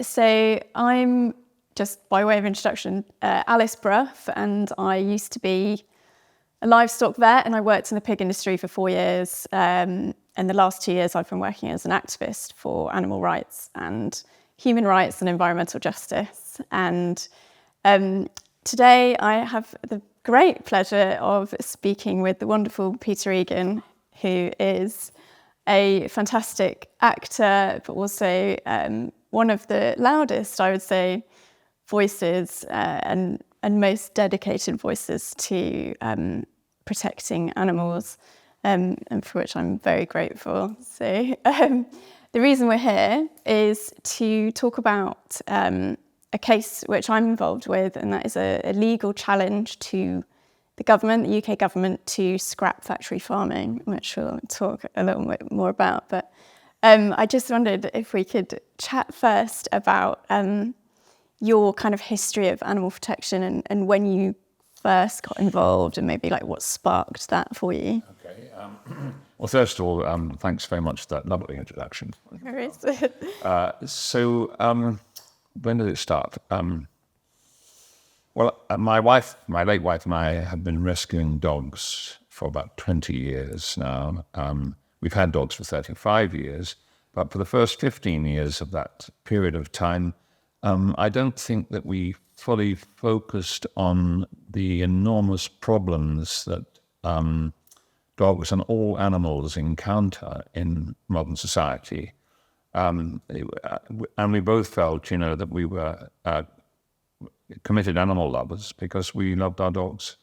So I'm, just by way of introduction, Alice Brough, and I used to be a livestock vet, and I worked in the pig industry for 4 years. And the last 2 years I've been working as an activist for animal rights and human rights and environmental justice. And today I have the great pleasure of speaking with the wonderful Peter Egan, who is a fantastic actor, but also one of the loudest, I would say, voices and most dedicated voices to protecting animals, and for which I'm very grateful. So the reason we're here is to talk about a case which I'm involved with, and that is a legal challenge to the government, the UK government, to scrap factory farming, which we'll talk a little bit more about. But I just wondered if we could chat first about your kind of history of animal protection and when you first got involved, and maybe like what sparked that for you. Okay. Well, first of all, thanks very much for that lovely introduction. So when did it start? Well, my late wife and I have been rescuing dogs for about 20 years now. We've had dogs for 35 years, but for the first 15 years of that period of time, I don't think that we fully focused on the enormous problems that dogs and all animals encounter in modern society. And we both felt, that we were committed animal lovers because we loved our dogs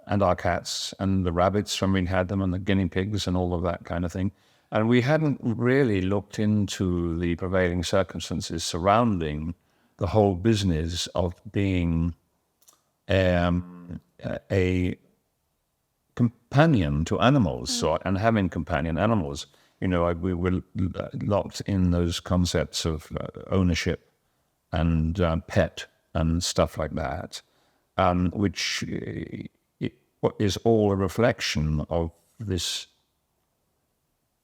and our cats and the rabbits when we had them and the guinea pigs and all of that kind of thing. And we hadn't really looked into the prevailing circumstances surrounding the whole business of being a companion to animals and having companion animals. We were locked in those concepts of ownership and pet and stuff like that, which is all a reflection of this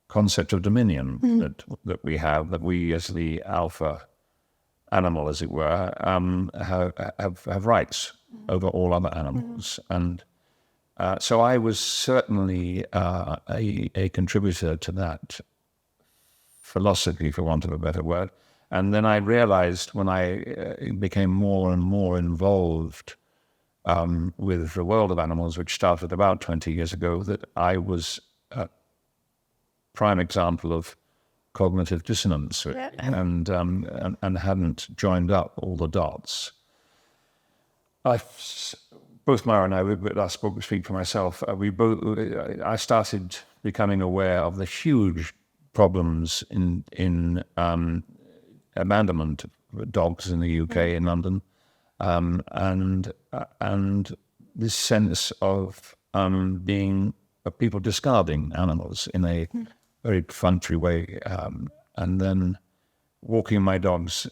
concept of dominion that we have, that we as the alpha animal, as it were, have rights over all other animals. And so I was certainly a contributor to that philosophy, for want of a better word. And then I realized when I became more and more involved with the world of animals, which started about 20 years ago, that I was a prime example of cognitive dissonance, and hadn't joined up all the dots. Both Mara and I speak for myself. I started becoming aware of the huge problems in abandonment of dogs in the UK, in London, and this sense of people discarding animals in a very perfunctory way, and then walking my dogs,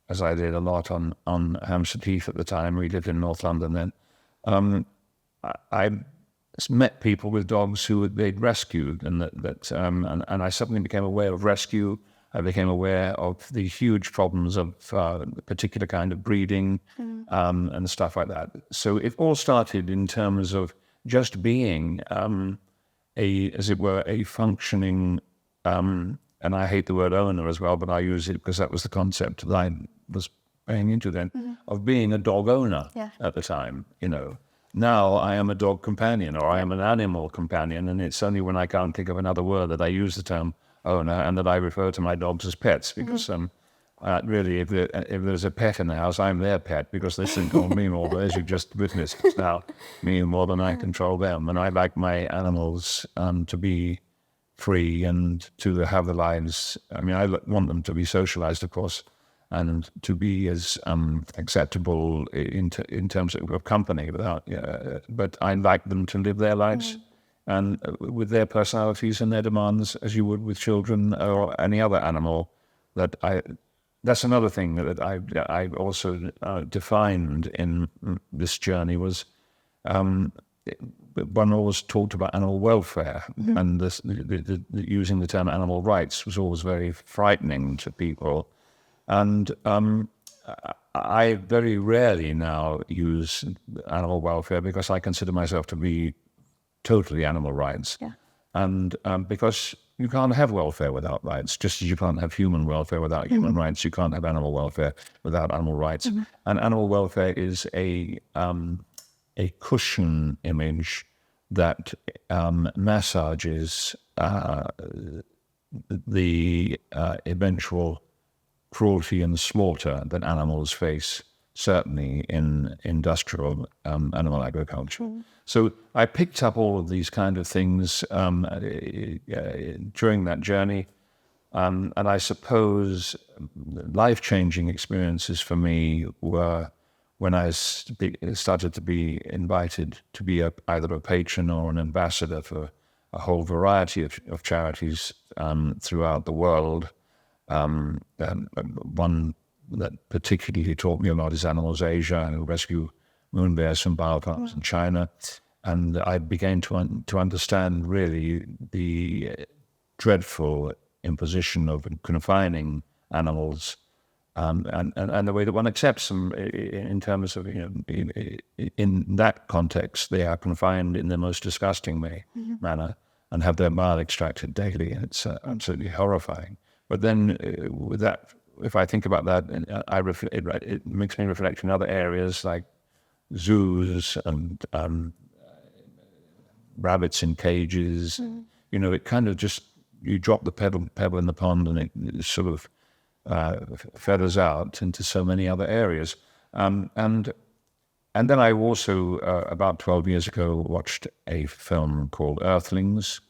as I did a lot on Hampstead Heath at the time. We lived in North London then. I met people with dogs who they'd rescued, and and I suddenly became aware of rescue. I became aware of the huge problems of a particular kind of breeding and stuff like that. So it all started in terms of just being as it were, a functioning, and I hate the word owner as well, but I use it because that was the concept that I was paying into then, of being a dog owner at the time, Now I am a dog companion, or I am an animal companion, and it's only when I can't think of another word that I use the term owner, and that I refer to my dogs as pets, because really, if there's a pet in the house, I'm their pet, because they control me more, as you just witnessed now, me more than I control them. And I like my animals to be free and to have the lives. I mean, I want them to be socialized, of course, and to be as acceptable in terms of company, but I like them to live their lives and with their personalities and their demands, as you would with children or any other animal. That's another thing that I also defined in this journey was one always talked about animal welfare, and using the term animal rights was always very frightening to people. And I very rarely now use animal welfare because I consider myself to be totally animal rights. Yeah. And because you can't have welfare without rights, just as you can't have human welfare without human rights, you can't have animal welfare without animal rights. And animal welfare is a cushion image that massages the eventual cruelty and slaughter that animals face, certainly in industrial animal agriculture. So I picked up all of these kind of things during that journey, and I suppose life-changing experiences for me were when I started to be invited to be either a patron or an ambassador for a whole variety of charities throughout the world. One that particularly taught me a lot is Animals Asia, who rescue moon bears from bioparks in China. And I began to understand really the dreadful imposition of confining animals and the way that one accepts them in terms of, in that context, they are confined in the most disgusting manner and have their bile extracted daily. And it's absolutely horrifying. But then with that, if I think about that, it makes me reflect in other areas like zoos and rabbits in cages. It kind of just, you drop the pebble in the pond and it sort of feathers out into so many other areas. And then I also, about 12 years ago, watched a film called Earthlings.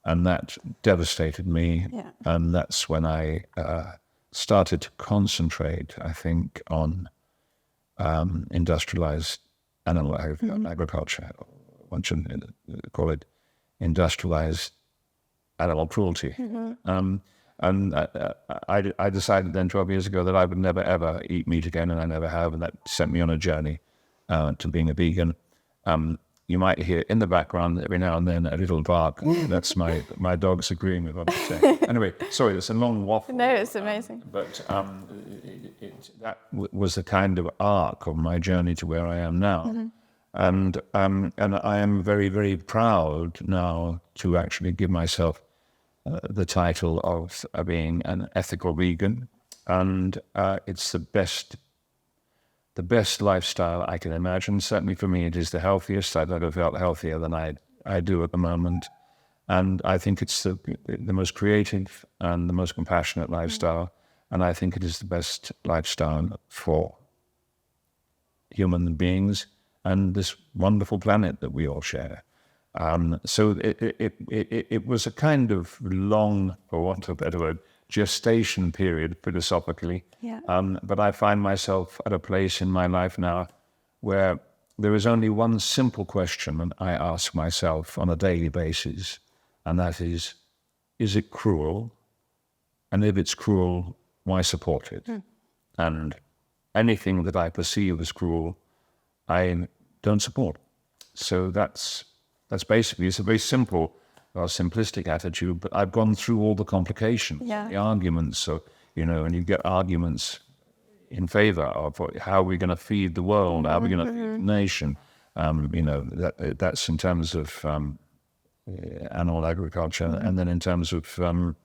And that devastated me. Yeah. And that's when I started to concentrate, I think, on industrialized animal agriculture. One should call it industrialized animal cruelty. And I decided then 12 years ago that I would never, ever eat meat again, and I never have. And that sent me on a journey to being a vegan. You might hear in the background every now and then a little bark. That's my dogs agreeing with what I'm saying. Anyway, sorry, it's a long waffle. No, it's amazing. But that was the kind of arc of my journey to where I am now. And I am very, very proud now to actually give myself the title of being an ethical vegan. And it's the best lifestyle I can imagine. Certainly for me, it is the healthiest. I've never felt healthier than I do at the moment. And I think it's the most creative and the most compassionate lifestyle. And I think it is the best lifestyle for human beings and this wonderful planet that we all share. So it was a kind of long, for want of a better word, gestation period philosophically. Yeah. But I find myself at a place in my life now where there is only one simple question that I ask myself on a daily basis, and that is it cruel? And if it's cruel, why support it? And anything that I perceive as cruel, I don't support. So that's basically, it's a very simple or simplistic attitude, but I've gone through all the complications, the arguments. So, and you get arguments in favor of how we're going to feed the world, how we're going to feed the nation. That's in terms of animal agriculture, and then in terms of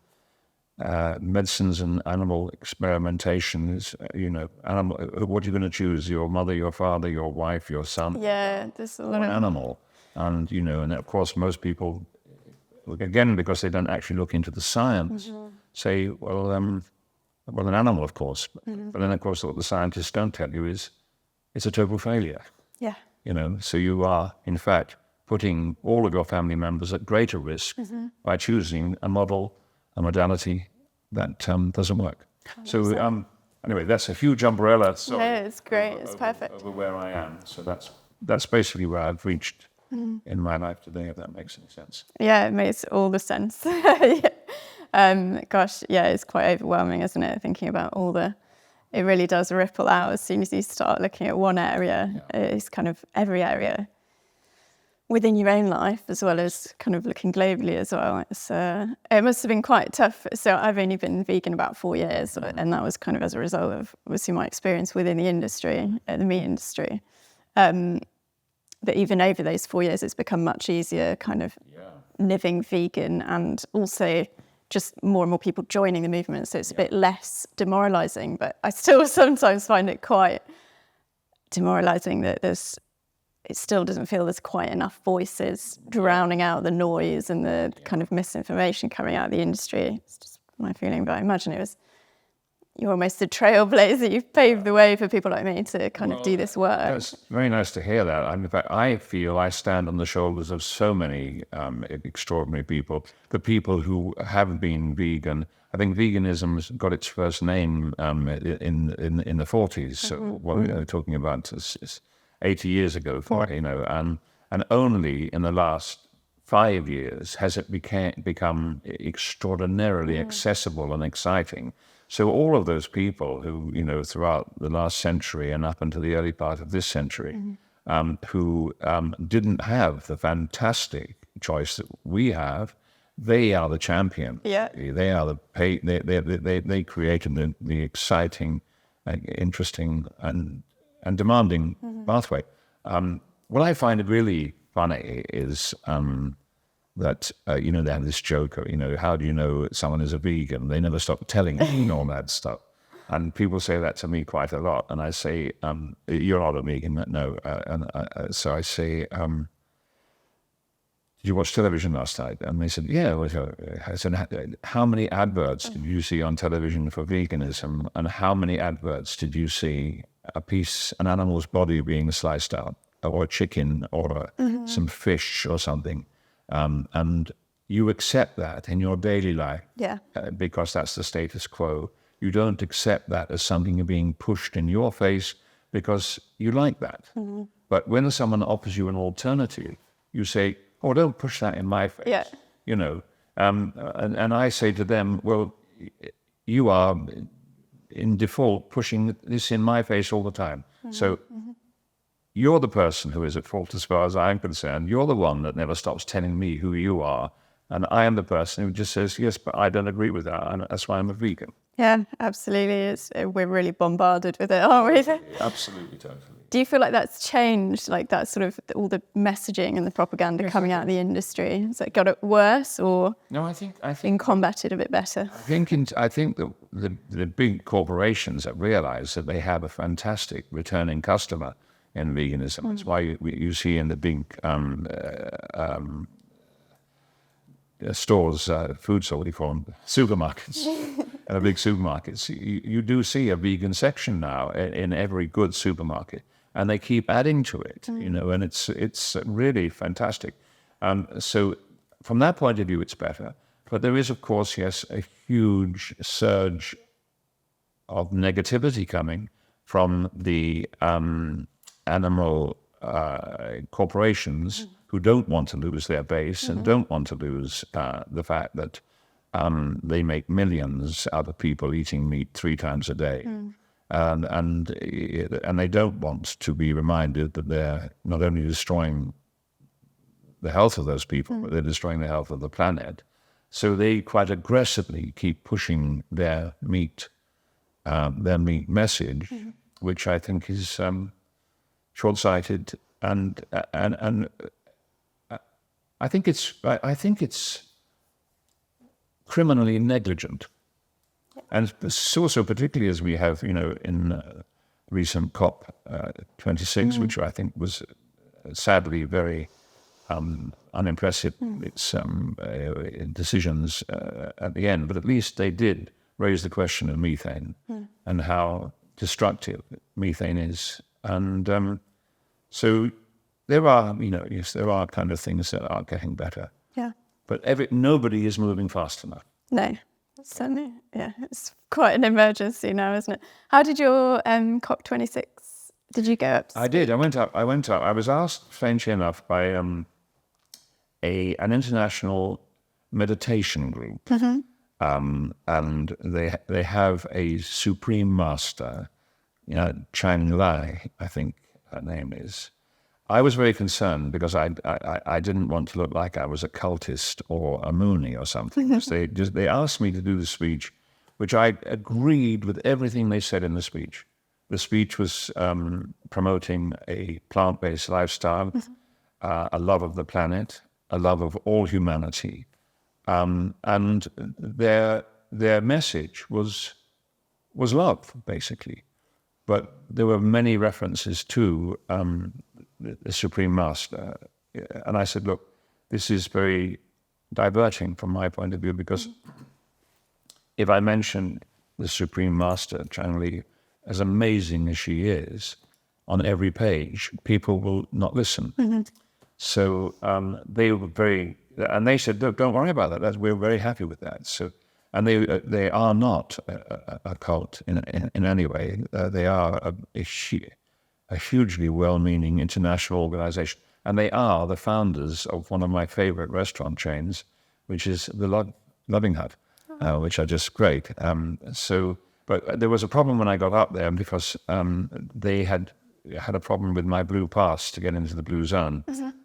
medicines and animal experimentation is, what are you going to choose? Your mother, your father, your wife, your son? Yeah, there's a lot of animal. And, and of course, most people, again, because they don't actually look into the science, say, well, an animal, of course. But then, of course, what the scientists don't tell you is it's a total failure. Yeah. So you are, in fact, putting all of your family members at greater risk by choosing a modality that doesn't work. So anyway, that's a huge umbrella. Sorry, no, it's great. It's perfect. Over where I am. So that's basically where I've reached in my life today, if that makes any sense. Yeah, it makes all the sense. Gosh, yeah, it's quite overwhelming, isn't it? Thinking about it really does ripple out as soon as you start looking at one area. It's kind of every area within your own life as well as kind of looking globally as well. It must have been quite tough. So I've only been vegan about 4 years, and that was kind of as a result of obviously my experience within the industry, the meat industry. But even over those 4 years, it's become much easier kind of living vegan, and also just more and more people joining the movement. So it's a bit less demoralising, but I still sometimes find it quite demoralising that it still doesn't feel there's quite enough voices drowning out the noise and the kind of misinformation coming out of the industry. It's just my feeling, but I imagine you're almost a trailblazer. You've paved the way for people like me to kind of do this work. That's very nice to hear that. In fact, I feel I stand on the shoulders of so many extraordinary people. The people who have been vegan. I think veganism got its first name in the 40s. So what we're talking about is 80 years ago, and only in the last 5 years has it become extraordinarily accessible and exciting. So all of those people who, throughout the last century and up into the early part of this century, who didn't have the fantastic choice that we have, they are the champion. Yeah. They are they created the exciting, interesting, and demanding pathway. What I find really funny is that, they have this joke, how do you know someone is a vegan? They never stop telling me all that stuff. And people say that to me quite a lot. And I say, you're not a vegan, no. So I say, did you watch television last night? And they said, yeah. I said, how many adverts did you see on television for veganism? And how many adverts did you see an animal's body being sliced out, or a chicken, or some fish or something? And you accept that in your daily life, because that's the status quo. You don't accept that as something being pushed in your face because you like that. But when someone offers you an alternative, you say, oh, don't push that in my face. And I say to them, well, you are in default pushing this in my face all the time. So you're the person who is at fault as far as I'm concerned. You're the one that never stops telling me who you are. And I am the person who just says, yes, but I don't agree with that. And that's why I'm a vegan. Yeah, absolutely. We're really bombarded with it, aren't we? Absolutely, totally. Do you feel like that's changed, like that sort of all the messaging and the propaganda coming out of the industry? Has it got it worse, or no? I think been combated a bit better? I think the big corporations have realised that they have a fantastic returning customer in veganism. That's why you see in the big stores, food stores, what do you call them? Supermarkets. And the big supermarkets, you do see a vegan section now in every good supermarket, and they keep adding to it, and it's really fantastic. So from that point of view, it's better. But there is, of course, yes, a huge surge of negativity coming from the animal corporations who don't want to lose their base and don't want to lose the fact that they make millions out of people eating meat 3 times a day. And they don't want to be reminded that they're not only destroying the health of those people, but they're destroying the health of the planet. So they quite aggressively keep pushing their meat message, which I think is short-sighted, and I think it's criminally negligent, and it's also particularly as we have, in recent COP 26, which I think was sadly very unimpressive. Its decisions at the end, but at least they did raise the question of methane and how destructive methane is, and so there are, there are kind of things that are getting better. Yeah. But nobody is moving fast enough. No, certainly. Yeah, it's quite an emergency now, isn't it? How did your COP26? Did you go up? I did. I went up. I was asked, strangely enough, by an international meditation group, and they have a supreme master, Chang Lai, I think her name is. I was very concerned because I didn't want to look like I was a cultist or a Mooney or something. They asked me to do the speech, which I agreed with everything they said in the speech. The speech was promoting a plant-based lifestyle, a love of the planet, a love of all humanity, and their message was love, basically. But there were many references to the Supreme Master. And I said, look, this is very diverting from my point of view, because if I mention the Supreme Master, generally, as amazing as she is, on every page, people will not listen. So they were and they said, look, don't worry about that. We're very happy with that. So. And they are not a cult in any way. They are a hugely well-meaning international organization. And they are the founders of one of my favorite restaurant chains, which is the Loving Hut, which are just great. But there was a problem when I got up there, because they had a problem with my blue pass to get into the blue zone.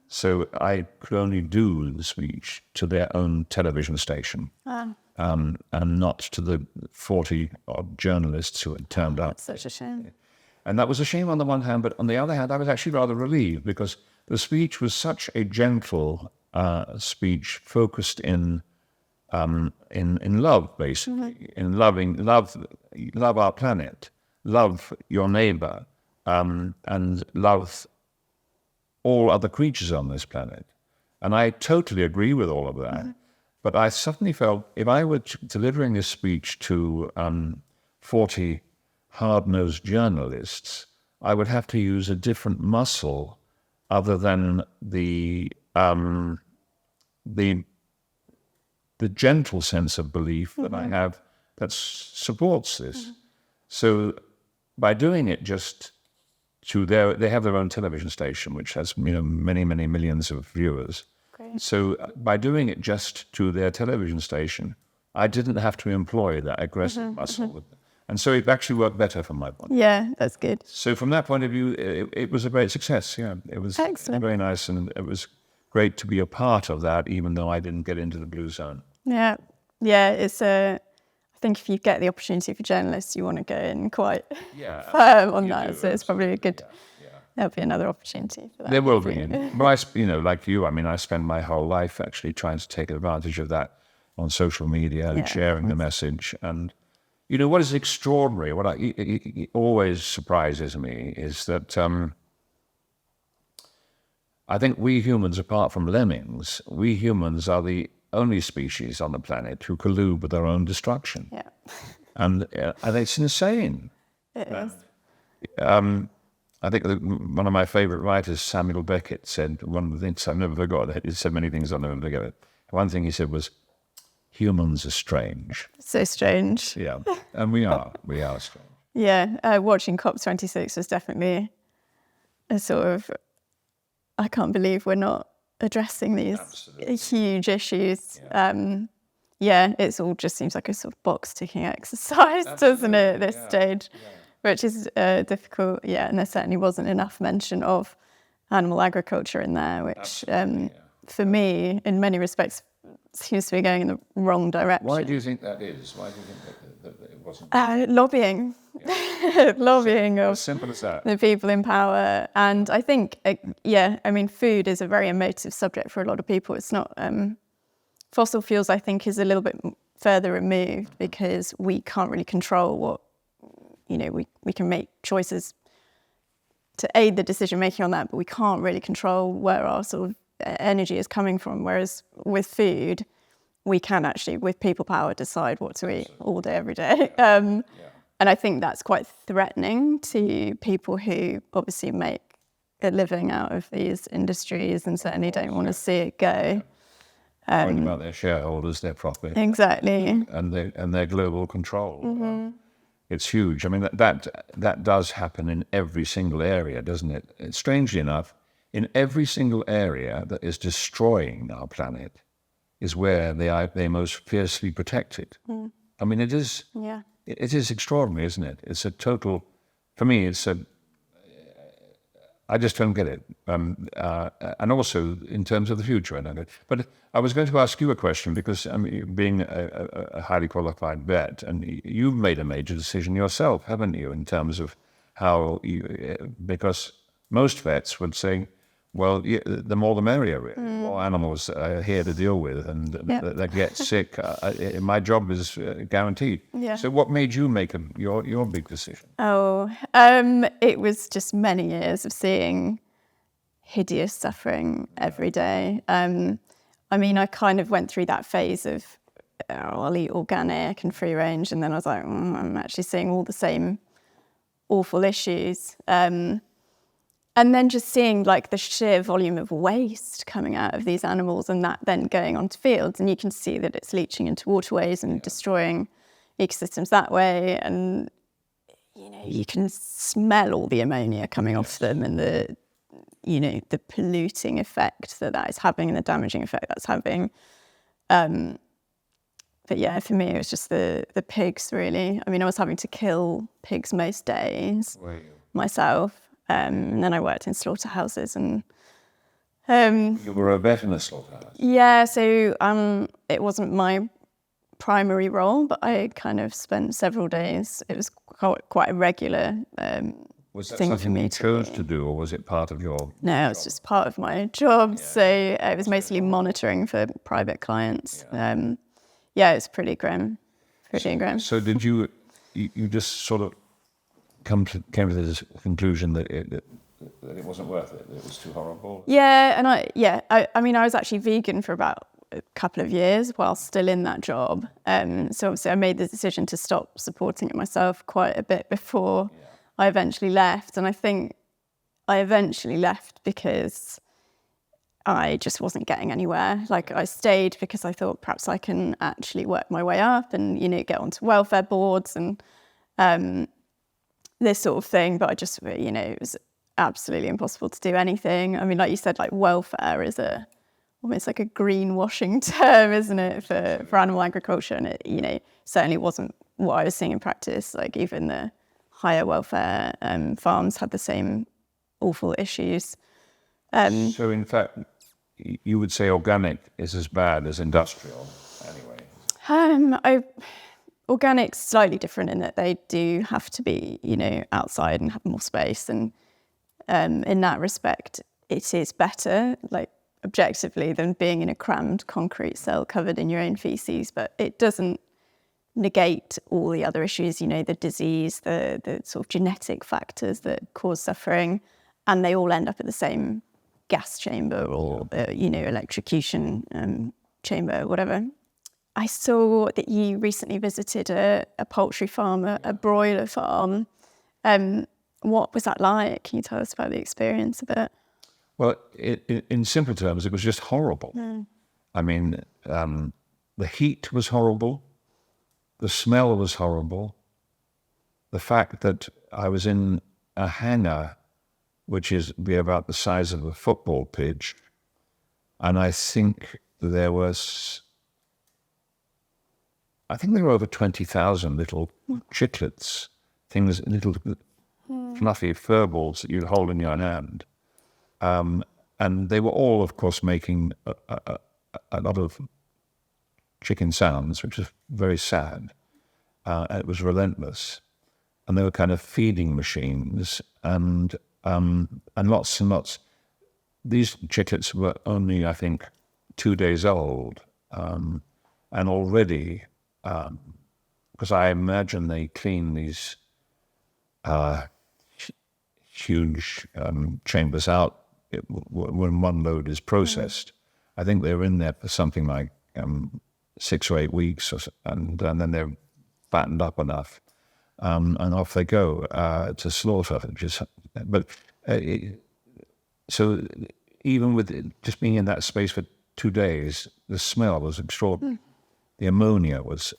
So I could only do the speech to their own television station. And not to the 40-odd journalists who had turned up. That's such a shame. And that was a shame on the one hand, but on the other hand, I was actually rather relieved, because the speech was such a gentle speech, focused in love, basically, in love our planet, love your neighbor, and love all other creatures on this planet. And I totally agree with all of that. But I suddenly felt, if I were delivering this speech to 40 hard-nosed journalists, I would have to use a different muscle other than the gentle sense of belief that I have that supports this. So by doing it just to they have their own television station, which has many, many millions of viewers. Great. So by doing it just to their television station, I didn't have to employ that aggressive muscle. And so it actually worked better from my point of view. Yeah, that's good. So from that point of view, it was a great success. Yeah, it was excellent. Very nice, and it was great to be a part of that, even though I didn't get into the blue zone. Yeah, it's I think if you get the opportunity for journalists, you want to go in quite firm on that. So it's probably a good. There'll be another opportunity for that. There will be. But like you, I spend my whole life actually trying to take advantage of that on social media and sharing the message. And what is extraordinary, what it always surprises me, is that I think we humans, apart from lemmings, we humans are the only species on the planet who collude with their own destruction. Yeah. And it's insane. It is. I think one of my favorite writers, Samuel Beckett, said one of the things I've never forgotten. He said many things I'll never forget. It. One thing he said was, humans are strange. So strange. Yeah, and we are strange. Yeah, watching COP26 was definitely a sort of, I can't believe we're not addressing these huge issues. Yeah. It all just seems like a sort of box-ticking exercise, doesn't it, at this stage? Yeah. Which is difficult, and there certainly wasn't enough mention of animal agriculture in there, which for me, in many respects, seems to be going in the wrong direction. Why do you think that is? Why do you think that it wasn't? Lobbying. Lobbying of as simple as that. The people in power. And I think, food is a very emotive subject for a lot of people. It's not... fossil fuels, I think, is a little bit further removed, because we can't really control what... we can make choices to aid the decision-making on that, but we can't really control where our sort of energy is coming from. Whereas with food, we can actually, with people power, decide what to eat all day, every day. And I think that's quite threatening to people who obviously make a living out of these industries and certainly don't want to see it go. Worrying about their shareholders, their profit. Exactly. And their global control. It's huge. I mean, that does happen in every single area, doesn't it? Strangely enough, in every single area that is destroying our planet is where they're most fiercely protected. I mean, it is extraordinary, isn't it? It's a total, for me, I just don't get it. And also in terms of the future, I don't get it. But I was going to ask you a question because being a highly qualified vet, and you've made a major decision yourself, haven't you, in terms of how you, because most vets would say, well, the more the merrier, really. More animals are here to deal with, and that get sick. My job is guaranteed. Yeah. So, what made you make your big decision? It was just many years of seeing hideous suffering every day. I kind of went through that phase of I'll eat organic and free range, and then I was like, I'm actually seeing all the same awful issues. And then just seeing like the sheer volume of waste coming out of these animals and that then going onto fields, and you can see that it's leaching into waterways and destroying ecosystems that way. And, you can smell all the ammonia coming off them and the polluting effect that is having and the damaging effect that's having. But yeah, for me, it was just the pigs, really. I was having to kill pigs most days myself. And then I worked in slaughterhouses, and you were a vet in a slaughterhouse. Yeah, so it wasn't my primary role, but I kind of spent several days. It was quite a regular was that thing for something me you chose to do, or was it part of your No, it was just part of my job. So it was mostly monitoring for private clients. It's pretty grim. So did you just sort of came to this conclusion that it wasn't worth it, that it was too horrible? Yeah, and I was actually vegan for about a couple of years while still in that job. So obviously I made the decision to stop supporting it myself quite a bit before I eventually left. And I think I eventually left because I just wasn't getting anywhere. Like, I stayed because I thought perhaps I can actually work my way up and, get onto welfare boards and this sort of thing, but I just, it was absolutely impossible to do anything. Like you said, like welfare is almost like a greenwashing term, isn't it, for animal agriculture? And it, certainly wasn't what I was seeing in practice. Like, even the higher welfare farms had the same awful issues. So in fact, you would say organic is as bad as industrial, anyway? Organic's slightly different in that they do have to be, outside and have more space. And in that respect, it is better, like objectively, than being in a crammed concrete cell covered in your own feces. But it doesn't negate all the other issues, the disease, the sort of genetic factors that cause suffering. And they all end up at the same gas chamber or, electrocution chamber, whatever. I saw that you recently visited a poultry farm, a broiler farm. What was that like? Can you tell us about the experience a bit? Well, in simple terms, it was just horrible. The heat was horrible. The smell was horrible. The fact that I was in a hangar, which is be about the size of a football pitch, and I think there were over 20,000 little chicklets, little fluffy fur balls that you'd hold in your hand. And they were all, of course, making a lot of chicken sounds, which was very sad. It was relentless. And they were kind of feeding machines and lots and lots. These chicklets were only, I think, 2 days old. And already, because I imagine they clean these huge chambers out when one load is processed. I think they were in there for something like 6 or 8 weeks, and then they're fattened up enough, and off they go to slaughter. So even with just being in that space for 2 days, the smell was extraordinary. The ammonia was,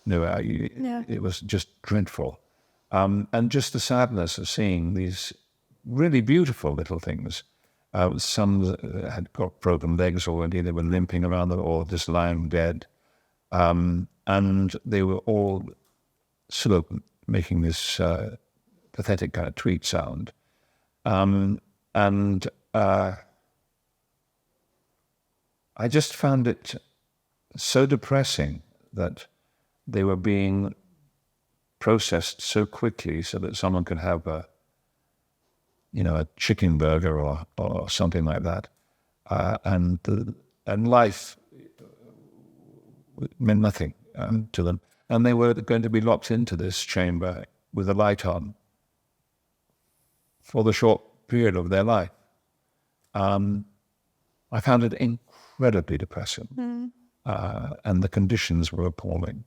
it was just dreadful. And just the sadness of seeing these really beautiful little things. Some had got broken legs already, they were limping around or just lying dead. And they were all sort of making this pathetic kind of tweet sound. And And I just found it so depressing that they were being processed so quickly so that someone could have a chicken burger or something like that, and life meant nothing to them, and they were going to be locked into this chamber with a light on for the short period of their life. I found it incredibly depressing, and the conditions were appalling.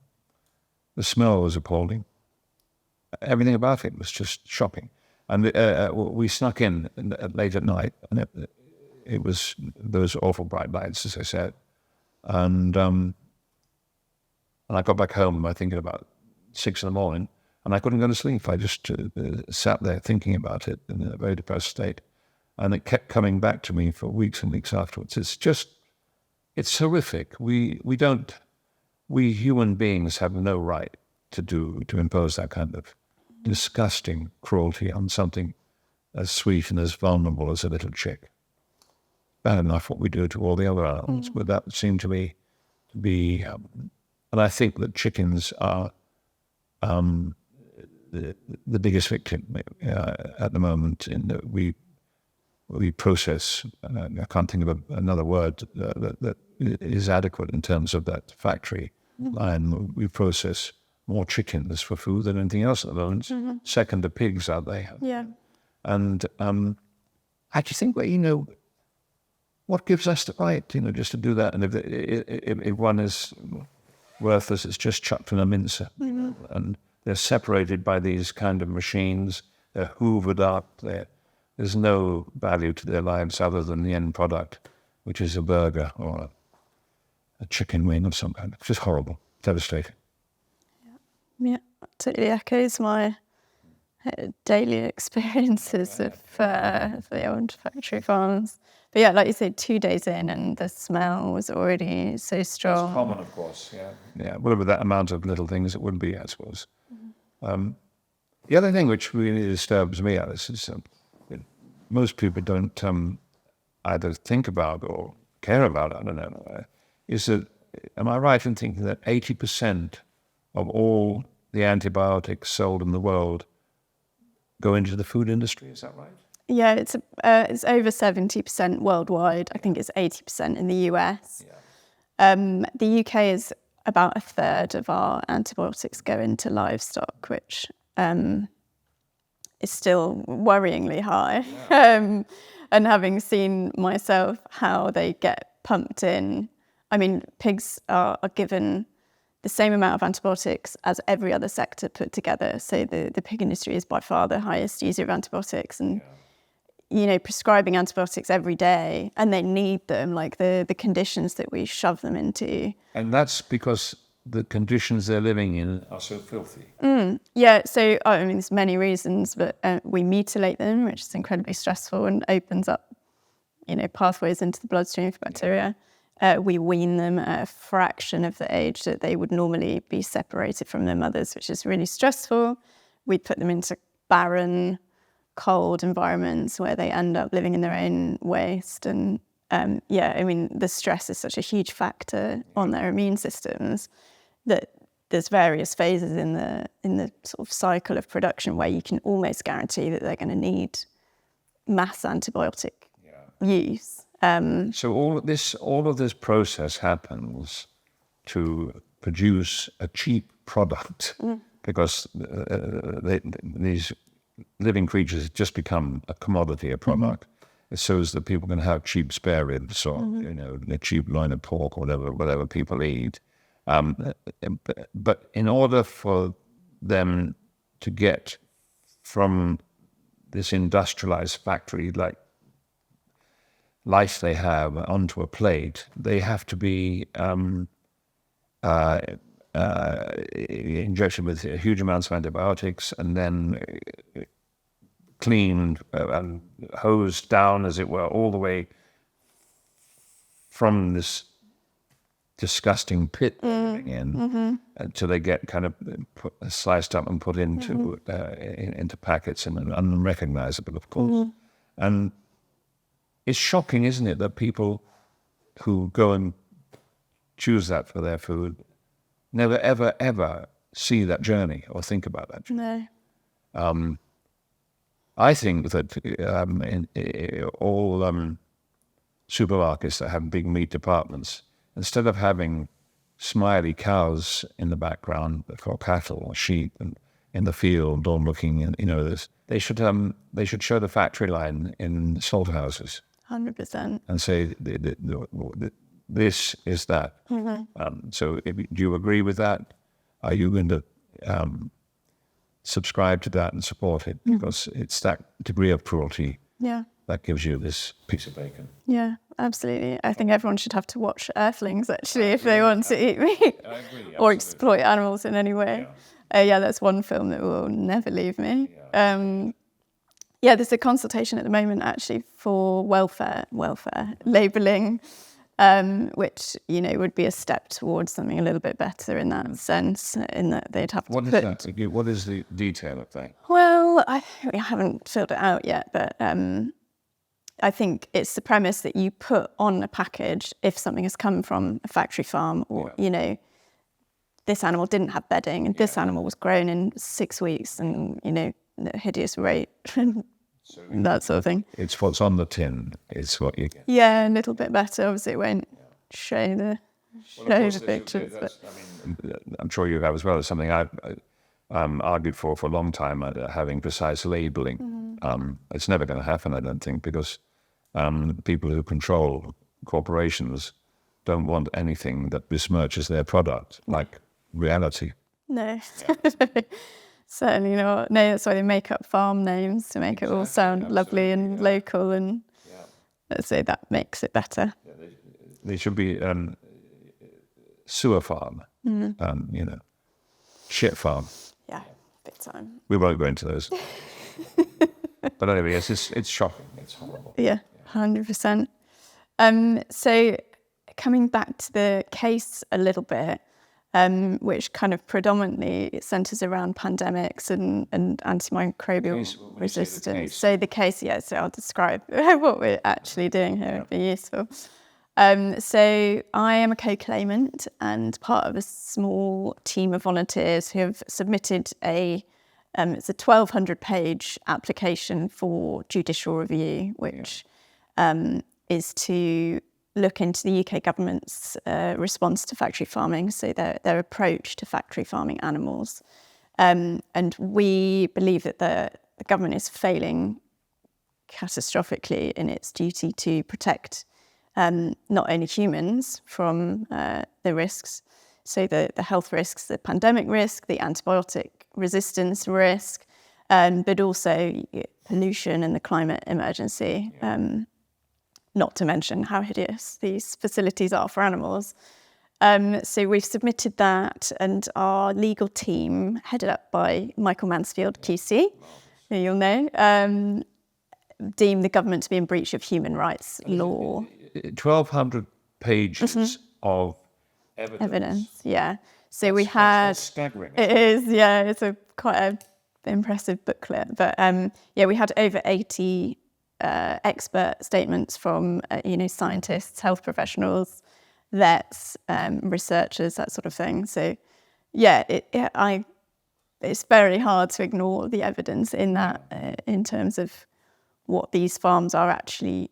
The smell was appalling. Everything about it was just shocking. And we snuck in late at night, and it was those awful bright lights, as I said. And I got back home, I think, at about 6 a.m, and I couldn't go to sleep. I just sat there thinking about it in a very depressed state. And it kept coming back to me for weeks and weeks afterwards. It's horrific. We human beings have no right to impose that kind of disgusting cruelty on something as sweet and as vulnerable as a little chick. Bad enough what we do to all the other animals, but that seemed to me to be, and I think that chickens are the biggest victim at the moment. In that we process. I can't think of another word that is adequate in terms of that factory line. We process more chickens for food than anything else at the moment. Second to pigs out there. Yeah. And I just think, what gives us the right, just to do that? And if one is worthless, it's just chucked in a mincer. And they're separated by these kind of machines. They're hoovered up. There's no value to their lives other than the end product, which is a burger or a chicken wing of some kind. It's just horrible, devastating. Yeah, totally echoes my daily experiences of the old factory farms. But yeah, like you said, 2 days in and the smell was already so strong. It's common, of course, yeah. Well, with that amount of little things, it wouldn't be, I suppose. The other thing which really disturbs me, Alice, is most people don't either think about or care about, I don't know, is that, am I right in thinking that 80% of all the antibiotics sold in the world go into the food industry? Is that right? Yeah, it's over 70% worldwide. I think it's 80% in the US. The UK is about a third of our antibiotics go into livestock, which is still worryingly high. And having seen myself how they get pumped in, I mean, pigs are given the same amount of antibiotics as every other sector put together. So the pig industry is by far the highest user of antibiotics, and prescribing antibiotics every day, and they need them, like the conditions that we shove them into. And that's because the conditions they're living in are so filthy. Yeah, so I mean, there's many reasons, but we mutilate them, which is incredibly stressful and opens up, pathways into the bloodstream for bacteria. We wean them at a fraction of the age that they would normally be separated from their mothers, which is really stressful. We put them into barren, cold environments where they end up living in their own waste. And the stress is such a huge factor on their immune systems that there's various phases in the sort of cycle of production where you can almost guarantee that they're going to need mass antibiotic use. So all of this process happens to produce a cheap product because these living creatures just become a commodity, a product. So that people can have cheap spare ribs or a cheap loin of pork or whatever people eat. But in order for them to get from this industrialized factory like life they have onto a plate, they have to be injected with huge amounts of antibiotics and then cleaned and hosed down, as it were, all the way from this disgusting pit they're living in until they get kind of sliced up and put into packets and unrecognizable, of course. And it's shocking, isn't it, that people who go and choose that for their food never, ever, ever see that journey or think about that journey. No. I think that all supermarkets that have big meat departments, instead of having smiley cows in the background for cattle or sheep and in the field or looking, this, they should show the factory line in slaughterhouses. 100%. And say, this is that. So do you agree with that? Are you going to subscribe to that and support it? Because it's that degree of cruelty that gives you this piece of bacon. Yeah, absolutely. I think everyone should have to watch Earthlings, actually, if they want to eat meat or exploit animals in any way. That's one film that will never leave me. There's a consultation at the moment, actually, for welfare labelling, which, would be a step towards something a little bit better in that sense, in that they'd have to What is that? What is the detail of that? Well, I haven't filled it out yet, but I think it's the premise that you put on a package if something has come from a factory farm or, this animal didn't have bedding and this animal was grown in 6 weeks and, at a hideous rate. That sort of thing. It's what's on the tin. It's what you get. Yeah, a little bit better. Obviously, it won't show the pictures. I'm sure you have as well. It's something I've argued for a long time, having precise labelling. It's never going to happen, I don't think, because people who control corporations don't want anything that besmirches their product, like reality. No. Certainly not. No, that's why they make up farm names to make it all sound lovely and local, and let's say that makes it better. They should be sewer farm, shit farm. Yeah, big time. We won't go into those. But anyway, it's shocking. It's horrible. Yeah, 100%. So coming back to the case a little bit, which kind of predominantly centres around pandemics and antimicrobial resistance. So the case, so I'll describe what we're actually doing here, it'd be useful. So I am a co-claimant and part of a small team of volunteers who have submitted it's a 1,200-page application for judicial review, which is to look into the UK government's response to factory farming, so their approach to factory farming animals. And we believe that the government is failing catastrophically in its duty to protect not only humans from the risks, so the health risks, the pandemic risk, the antibiotic resistance risk, but also pollution and the climate emergency. Not to mention how hideous these facilities are for animals. So we've submitted that, and our legal team, headed up by Michael Mansfield KC, who you'll know, deemed the government to be in breach of human rights law. 1,200 pages of evidence. Yeah. So we had... That's staggering. It is, yeah. It's quite an impressive booklet. But we had over 80 expert statements from scientists, health professionals, vets, researchers, that sort of thing. So it's very hard to ignore the evidence in that, in terms of what these farms are actually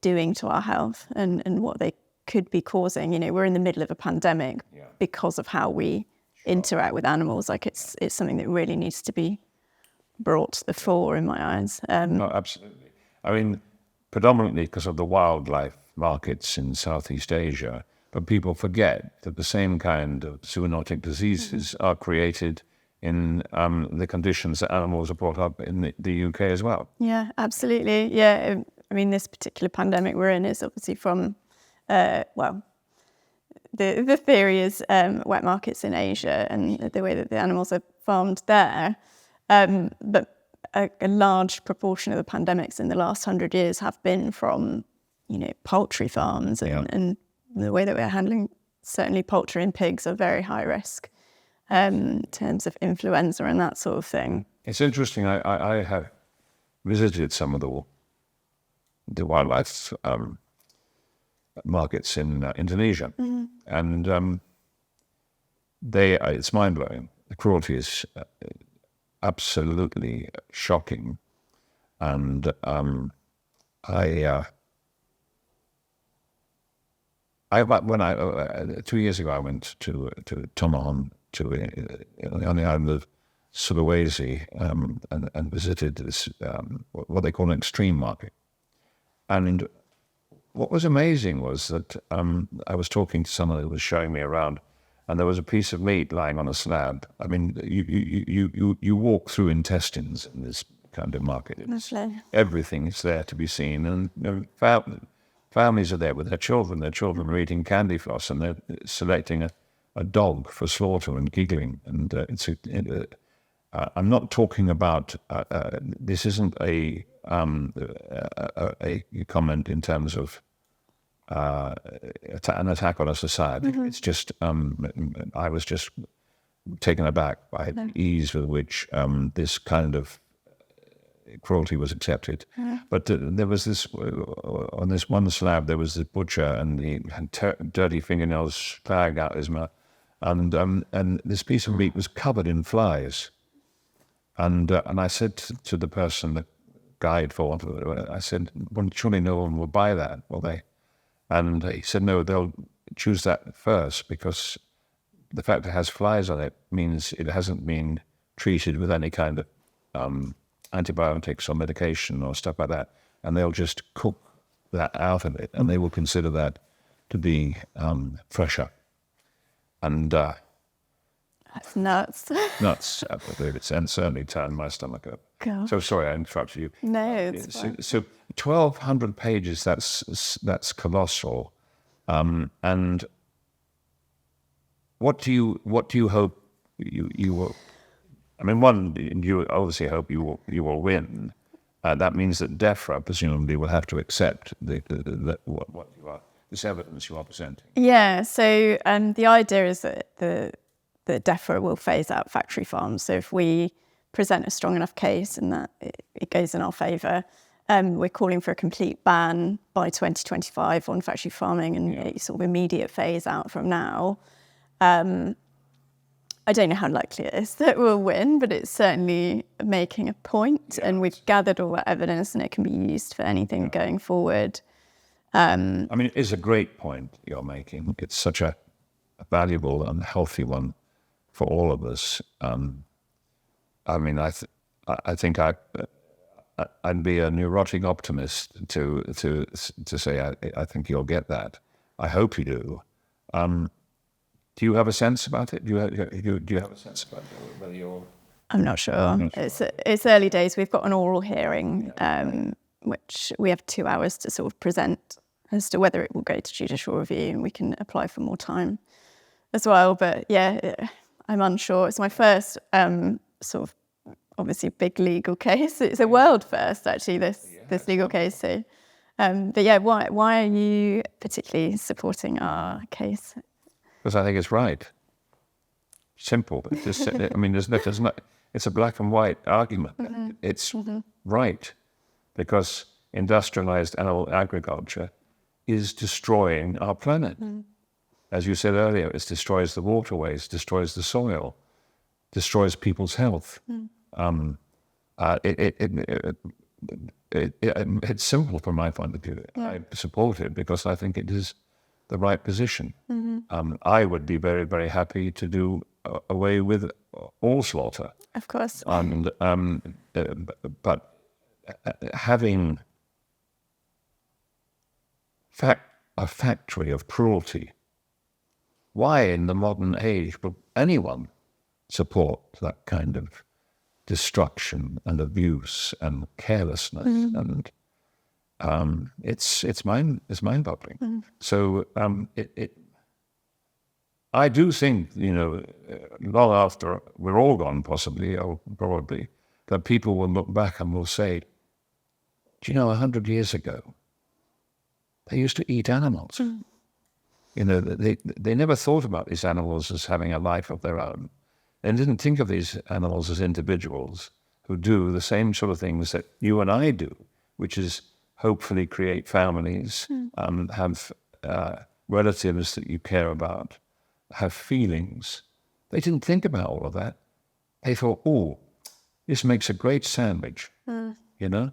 doing to our health and what they could be causing. We're in the middle of a pandemic because of how we interact with animals. Like it's something that really needs to be brought to the fore in my eyes. No, absolutely. I mean, predominantly because of the wildlife markets in Southeast Asia, but people forget that the same kind of zoonotic diseases are created in the conditions that animals are brought up in the UK as well. Yeah, absolutely. Yeah, I mean, this particular pandemic we're in is obviously from, the theory is wet markets in Asia and the way that the animals are farmed there. But a large proportion of the pandemics in the last 100 years have been from, poultry farms and the way that we're handling certainly poultry and pigs are very high risk in terms of influenza and that sort of thing. It's interesting. I have visited some of the the wildlife markets in Indonesia, and it's mind blowing. The cruelty is absolutely shocking, and when 2 years ago I went to Tomohon, on the island of Sulawesi, and visited this what they call an extreme market. And what was amazing was that I was talking to someone who was showing me around, and there was a piece of meat lying on a slab. I mean, you walk through intestines in this kind of market. Everything is there to be seen, and families are there with their children. Their children are eating candy floss, and they're selecting a dog for slaughter and giggling. And I'm not talking about. This isn't a comment in terms of an attack on a society. It's just I was just taken aback by the ease with which this kind of cruelty was accepted. But there was this, on this one slab, there was the butcher, and he had dirty fingernails flagged out his mouth, and this piece of meat was covered in flies. And I said to the person, the guide for it, I said, well, surely no one will buy that, will they? And he said, no, they'll choose that first, because the fact it has flies on it means it hasn't been treated with any kind of antibiotics or medication or stuff like that, and they'll just cook that out of it, and they will consider that to be fresher. And that's nuts. Nuts, absolutely. And certainly turned my stomach up. God. So sorry I interrupted you. No, it's fine. So 1,200 pages, that's colossal. And what do you hope you will? I mean, one, you obviously hope you will win. That means that DEFRA presumably will have to accept what you are, this evidence you are presenting. Yeah. So the idea is that the DEFRA will phase out factory farms. So if we present a strong enough case and that it goes in our favour, we're calling for a complete ban by 2025 on factory farming, and a sort of immediate phase out from now. I don't know how likely it is that we'll win, but it's certainly making a point, and we've gathered all that evidence, and it can be used for anything going forward. I mean, it is a great point you're making. It's such a valuable and healthy one for all of us. I mean, I think I'd be a neurotic optimist to say I think you'll get that. I hope you do. Do you have a sense about it? Do you have a sense about whether you're? I'm not sure. It's early days. We've got an oral hearing, which we have 2 hours to sort of present as to whether it will go to judicial review, and we can apply for more time as well. But yeah, I'm unsure. It's my first sort of obviously big legal case. It's a world first, actually. This legal case. So, but yeah, why are you particularly supporting our case? Because I think it's right. Simple. I mean, there's not. It's a black and white argument. Mm-hmm. It's right, because industrialized animal agriculture is destroying our planet. Mm. As you said earlier, it destroys the waterways, destroys the soil, destroys people's health. Mm. It's simple from my point of view. Yeah. I support it because I think it is the right position. Mm-hmm. I would be very, very happy to do away with all slaughter. Of course. And but having a factory of cruelty, why in the modern age would anyone support that kind of destruction and abuse and carelessness? Mm-hmm. And it's mind-boggling. Mm-hmm. So I do think, long after we're all gone, possibly or probably, that people will look back and will say, "Do you know, 100 years ago, they used to eat animals." Mm. They never thought about these animals as having a life of their own. They didn't think of these animals as individuals who do the same sort of things that you and I do, which is hopefully create families, have relatives that you care about, have feelings. They didn't think about all of that. They thought, oh, this makes a great sandwich, you know?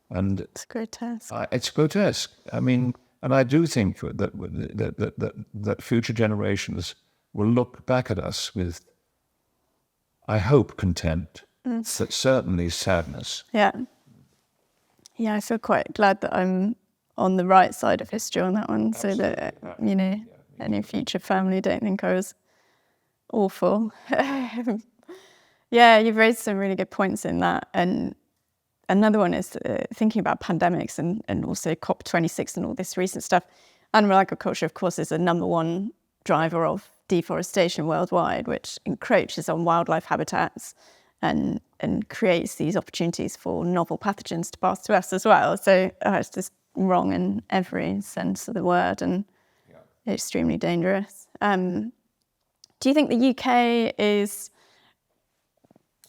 And It's grotesque. it's grotesque. I mean, and I do think that future generations will look back at us with, I hope, contempt, but certainly sadness. Yeah. Yeah, I feel quite glad that I'm on the right side of history on that one, so that, you know, any future family don't think I was awful. Yeah, you've raised some really good points in that. And another one is thinking about pandemics and also COP26 and all this recent stuff. Animal agriculture, of course, is the number one driver of deforestation worldwide, which encroaches on wildlife habitats and creates these opportunities for novel pathogens to pass to us as well. So it's just wrong in every sense of the word and extremely dangerous. Do you think the UK is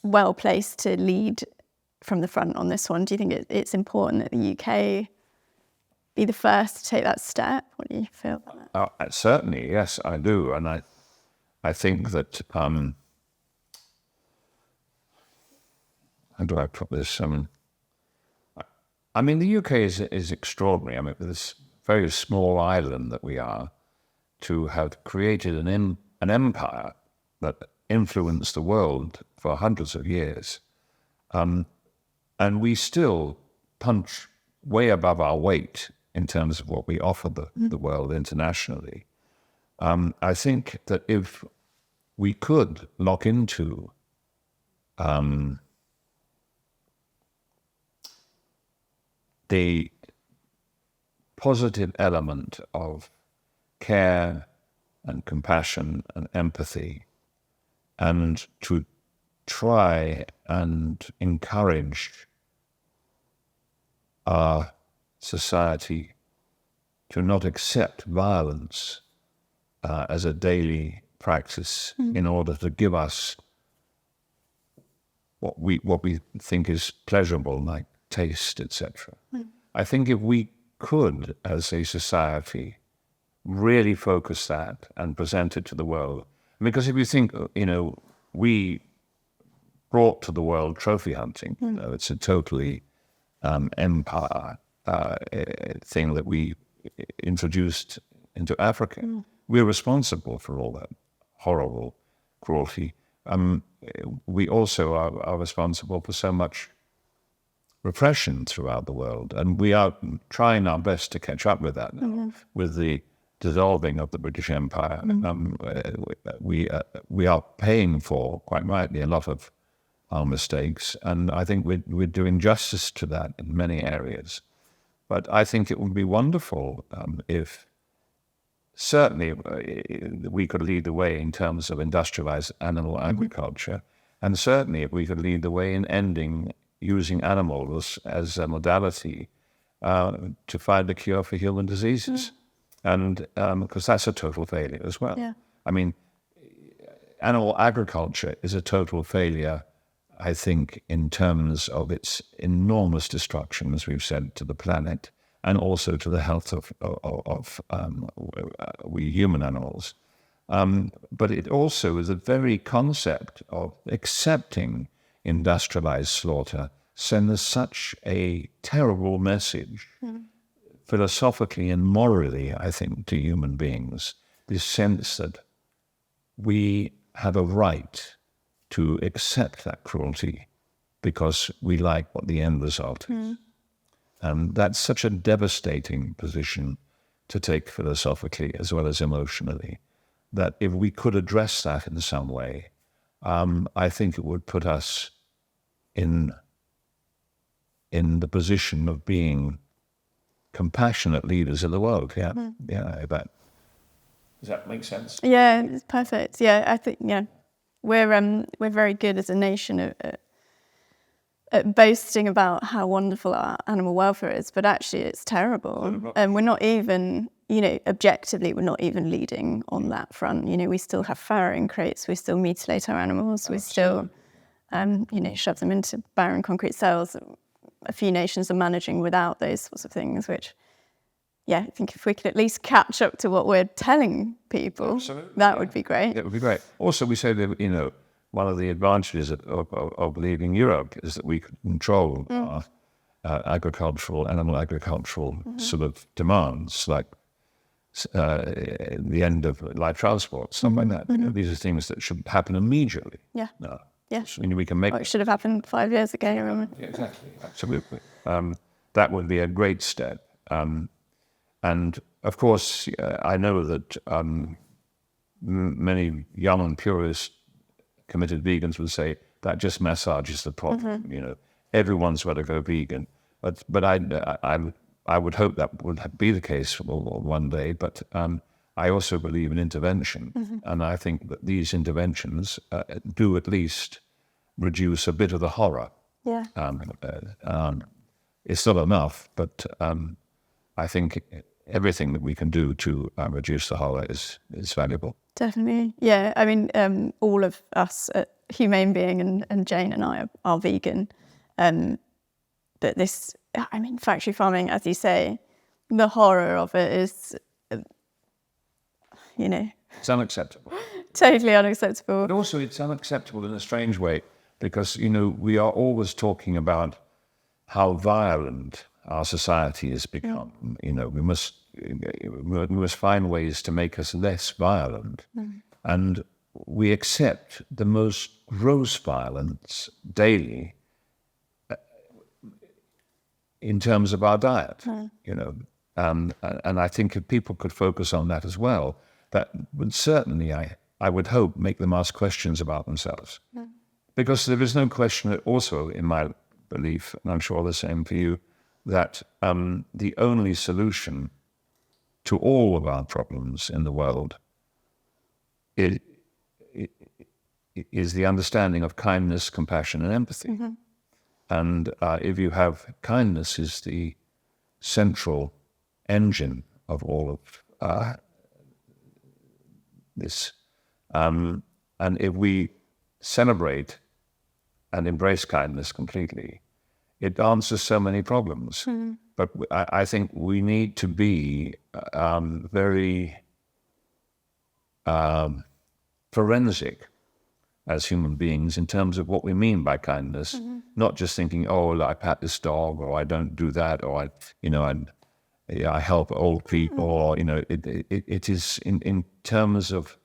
well placed to lead from the front on this one? Do you think it's important that the UK be the first to take that step? What do you feel about that? Certainly, yes, I do. And I think that, how do I put this? I mean, the UK is extraordinary. I mean, with this very small island that we are, to have created an empire that influenced the world for hundreds of years. And we still punch way above our weight in terms of what we offer the world internationally. I think that if we could lock into the positive element of care and compassion and empathy, and to try and encourage our society to not accept violence as a daily practice in order to give us what we think is pleasurable, like taste, etc. I think if we could, as a society, really focus that and present it to the world, because if you think, you know, we brought to the world trophy hunting. You know, it's a totally empire thing that we introduced into Africa. We're responsible for all that horrible cruelty. We also are responsible for so much repression throughout the world, and we are trying our best to catch up with that now, with the dissolving of the British Empire. We are paying for, quite rightly, a lot of our mistakes, and I think we're doing justice to that in many areas. But I think it would be wonderful if certainly we could lead the way in terms of industrialized animal agriculture, and certainly if we could lead the way in ending using animals as a modality to find a cure for human diseases. And because that's a total failure as well. Yeah. I mean, animal agriculture is a total failure, I think, in terms of its enormous destruction, as we've said, to the planet, and also to the health of we human animals. But it also is the very concept of accepting industrialized slaughter sends such a terrible message, philosophically and morally, I think, to human beings, this sense that we have a right to accept that cruelty because we like what the end result is. And that's such a devastating position to take philosophically as well as emotionally, that if we could address that in some way, I think it would put us in the position of being compassionate leaders in the world. Yeah. Does that make sense? Yeah, it's perfect. Yeah, I think we're very good as a nation at boasting about how wonderful our animal welfare is, but actually it's terrible. And we're not even, objectively, we're not even leading on that front. We still have farrowing crates, we still mutilate our animals, we still, shove them into barren concrete cells. a few nations are managing without those sorts of things, which, I think if we could at least catch up to what we're telling people, that would be great. That would be great. Also, we say that, one of the advantages of leaving Europe is that we could control our animal agricultural sort of demands, like the end of light transport, stuff like that. These are things that should happen immediately. Yeah. No. Yeah. So we can make. It should have happened 5 years ago. Yeah, exactly. Absolutely. That would be a great step. And of course, I know that many young and purist committed vegans would say that just massages the problem. Everyone's got to go vegan. But I would hope that would be the case one day. But I also believe in intervention, and I think that these interventions do at least reduce a bit of the horror. Yeah. It's not enough, but I think everything that we can do to reduce the horror is valuable. Definitely. Yeah. I mean, all of us at Humane Being and Jane and I are vegan. But this, factory farming, as you say, the horror of it is, It's unacceptable. Totally unacceptable. But also it's unacceptable in a strange way because, we are always talking about how violent our society has become. We must find ways to make us less violent. And we accept the most gross violence daily in terms of our diet, and I think if people could focus on that as well, that would certainly, I would hope, make them ask questions about themselves. Because there is no question that also, in my belief, and I'm sure the same for you, that the only solution to all of our problems in the world is the understanding of kindness, compassion, and empathy. And if you have kindness is the central engine of all of this. And if we celebrate and embrace kindness completely, it answers so many problems. But I think we need to be very forensic as human beings in terms of what we mean by kindness, not just thinking, I pat this dog, or I don't do that, or I help old people, or it is in terms of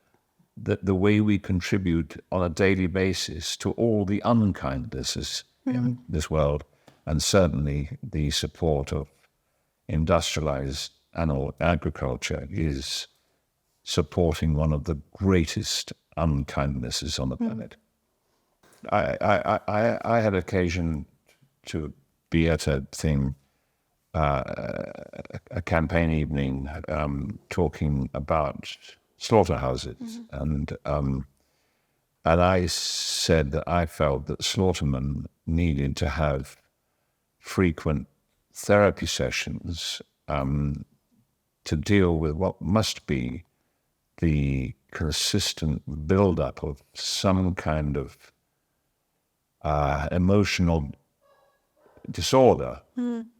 the way we contribute on a daily basis to all the unkindnesses in this world, and certainly the support of industrialized animal agriculture is supporting one of the greatest unkindnesses on the planet. I had occasion to be at a thing, a campaign evening, talking about slaughterhouses, and I said that I felt that slaughtermen needed to have frequent therapy sessions to deal with what must be the consistent build-up of some kind of emotional disorder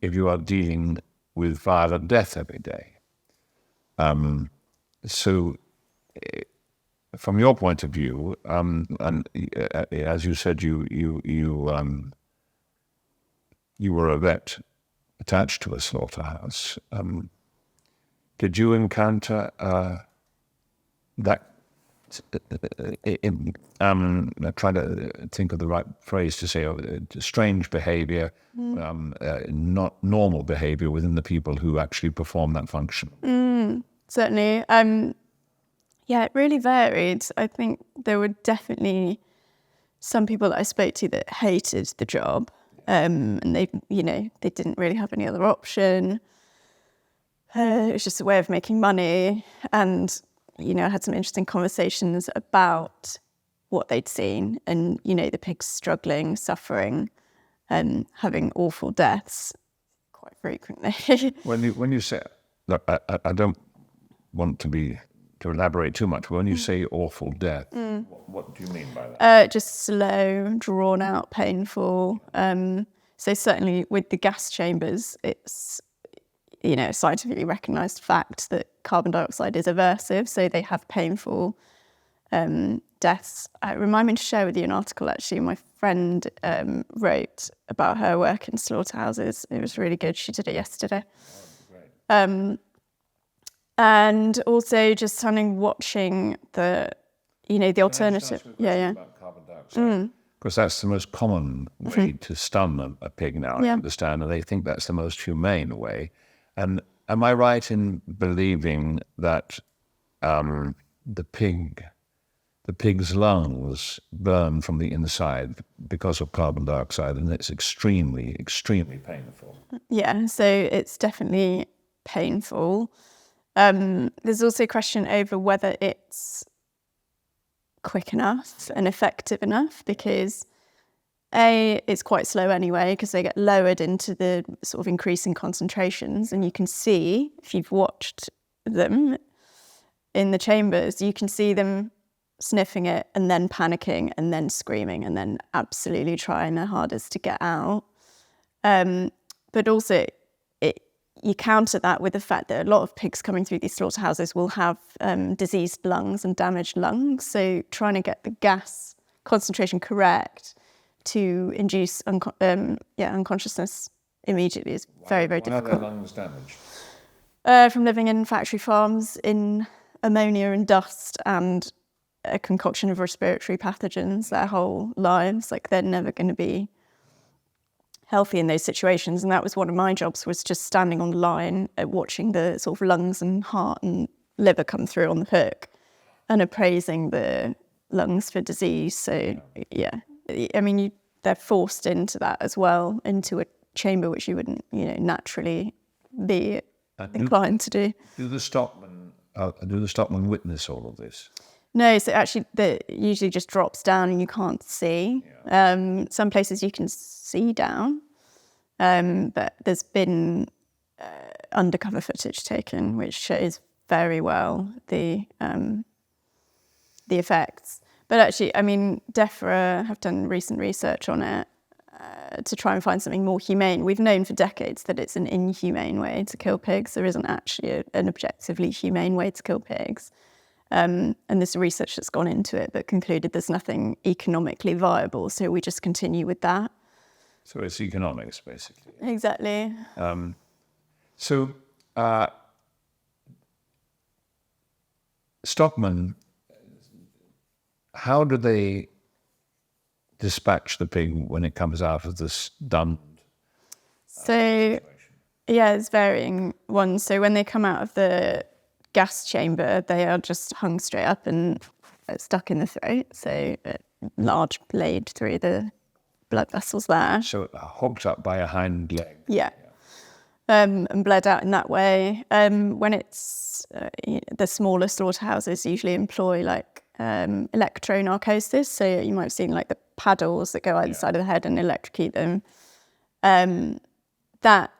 if you are dealing with violent death every day. So from your point of view, and as you said, you were a vet attached to a slaughterhouse. Did you encounter that? Trying to think of the right phrase to say, strange behavior, not normal behavior within the people who actually perform that function. Certainly. It really varied. I think there were definitely some people that I spoke to that hated the job, and they didn't really have any other option. It was just a way of making money, and I had some interesting conversations about what they'd seen, and the pigs struggling, suffering, and having awful deaths quite frequently. When you say, look, I don't want to elaborate too much. When you say awful death, what do you mean by that? Just slow, drawn out, painful. So certainly with the gas chambers, it's, a scientifically recognised fact that carbon dioxide is aversive, so they have painful deaths. Remind me to share with you an article, actually, my friend wrote about her work in slaughterhouses. It was really good. She did it yesterday. And also just watching the alternative. About carbon dioxide? Because that's the most common way to stun a pig now, I understand, and they think that's the most humane way. And am I right in believing that the pig's lungs burn from the inside because of carbon dioxide, and it's extremely, extremely painful? Yeah, so it's definitely painful. There's also a question over whether it's quick enough and effective enough, because it's quite slow anyway, because they get lowered into the sort of increasing concentrations, and you can see, if you've watched them in the chambers, you can see them sniffing it and then panicking and then screaming and then absolutely trying their hardest to get out. But also you counter that with the fact that a lot of pigs coming through these slaughterhouses will have diseased lungs and damaged lungs. So trying to get the gas concentration correct to induce unconsciousness immediately is very, very difficult. Why are their lungs damaged? From living in factory farms in ammonia and dust and a concoction of respiratory pathogens their whole lives. They're never going to be healthy in those situations. And that was one of my jobs, was just standing on the line watching the sort of lungs and heart and liver come through on the hook and appraising the lungs for disease. So they're forced into that as well, into a chamber which you wouldn't naturally be inclined to do. Do the stockmen witness all of this? No, so actually it usually just drops down and you can't see. Some places you can see down, but there's been undercover footage taken which shows very well the effects. But actually, DEFRA have done recent research on it to try and find something more humane. We've known for decades that it's an inhumane way to kill pigs. There isn't actually an objectively humane way to kill pigs. And there's research that's gone into it that concluded there's nothing economically viable, so we just continue with that. So it's economics, basically. Exactly. Stockmen, how do they dispatch the pig when it comes out of the stunned situation? It's varying ones. So when they come out of the gas chamber, they are just hung straight up and stuck in the throat. So a large blade through the blood vessels there. So hooked up by a hind leg. Yeah. And bled out in that way. When it's the smaller slaughterhouses usually employ electronarcosis. So you might have seen the paddles that go either side of the head and electrocute them. That,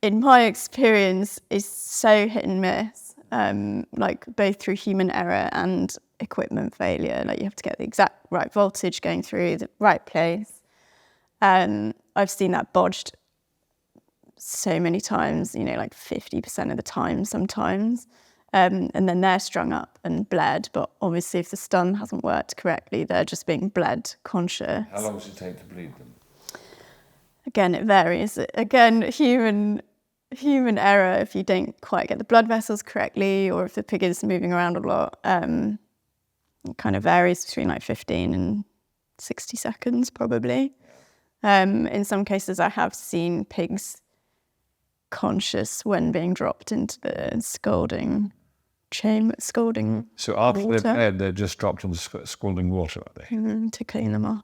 in my experience, is so hit and miss, both through human error and equipment failure. You have to get the exact right voltage going through the right place. I've seen that bodged so many times, 50% of the time sometimes. And then they're strung up and bled. But obviously if the stun hasn't worked correctly, they're just being bled conscious. How long does it take to bleed them? Again, it varies. Again, human error, if you don't quite get the blood vessels correctly, or if the pig is moving around a lot, it kind of varies between 15 and 60 seconds probably. In some cases, I have seen pigs conscious when being dropped into the scalding So after they've bled, they're just dropped into scalding water, are they? To clean them off.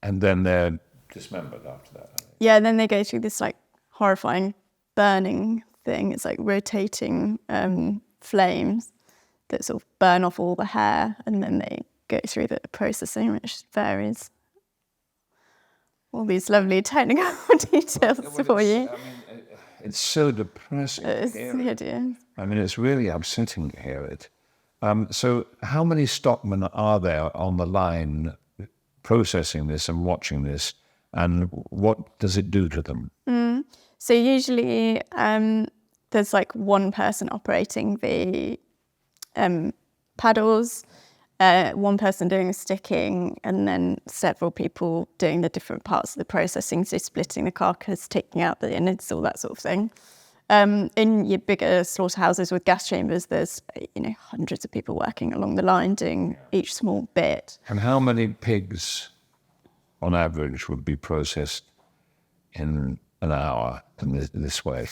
And then they're dismembered after that, are they? Yeah, and then they go through this horrifying burning thing. It's rotating flames that sort of burn off all the hair, and then they go through the processing, which varies. All these lovely technical details for you. It's so depressing. It's hideous. It's really upsetting to hear it. So how many stockmen are there on the line processing this and watching this, and what does it do to them? So usually there's like one person operating the paddles, one person doing the sticking, and then several people doing the different parts of the processing, so splitting the carcass, taking out the innards, all that sort of thing. In your bigger slaughterhouses with gas chambers, there's hundreds of people working along the line doing each small bit. And how many pigs, on average, would be processed in an hour in this way?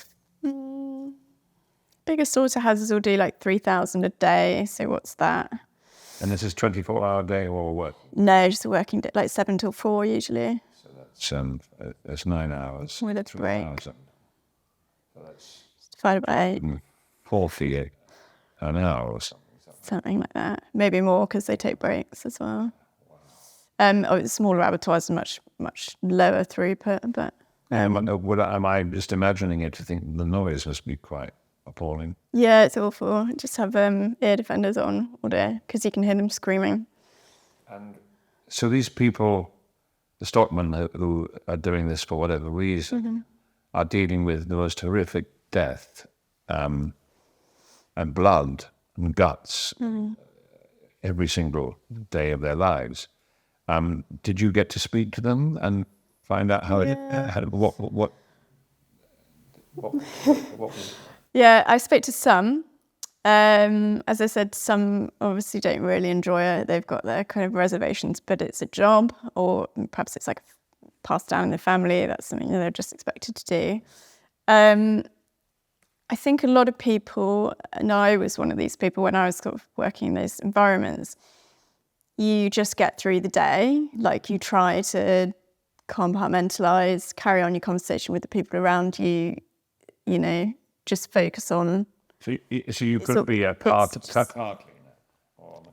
Bigger slaughterhouses will do like 3,000 a day. So what's that? And this is 24-hour day or what? No, just a working day, like 7 till 4 usually. So that's 9 hours. With a 3 break. hours. So that's Divided by 8. 40 an hour or something. Something like that. Maybe more because they take breaks as well. Smaller abattoirs are much lower throughput, but... am I just imagining it to think the noise must be quite appalling? Yeah, it's awful. Just have ear defenders on all day because you can hear them screaming. And so these people, the stockmen who are doing this for whatever reason, are dealing with the most horrific death and blood and guts every single day of their lives. Did you get to speak to them and find out how what Yeah, I spoke to some. As I said, some obviously don't really enjoy it. They've got their kind of reservations, but it's a job, or perhaps it's like passed down in the family. That's something they're just expected to do. I think a lot of people, and I was one of these people when I was sort of working in those environments, you just get through the day. Like you try to compartmentalize, carry on your conversation with the people around you, just focus on. So you could be a car cleaner.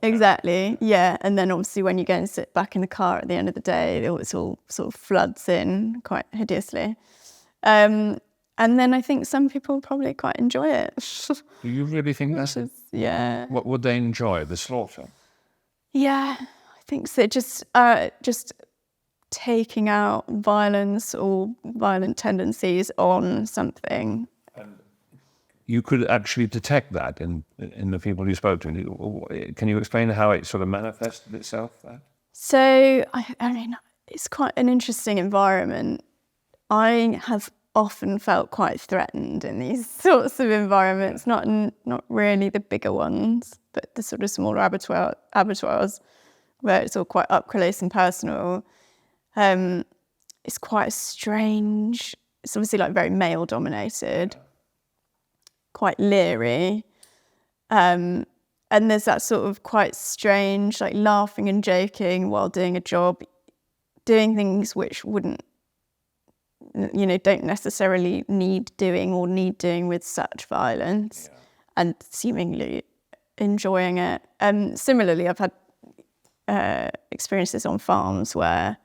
Exactly, yeah. And then obviously when you go and sit back in the car at the end of the day, it all sort of floods in quite hideously. And then I think some people probably quite enjoy it. Do you really think that's it? Yeah. What would they enjoy? The slaughter? Yeah, I think so. Just taking out violence or violent tendencies on something. And you could actually detect that in the people you spoke to. Can you explain how it sort of manifested itself? So, I mean, it's quite an interesting environment. I have often felt quite threatened in these sorts of environments, not really the bigger ones, but the sort of smaller abattoirs where it's all quite up close and personal. It's quite strange. It's obviously like very male dominated, quite leery. And there's that sort of quite strange, like laughing and joking while doing a job, doing things which wouldn't, don't necessarily need doing with such violence, and seemingly enjoying it. Similarly, I've had experiences on farms where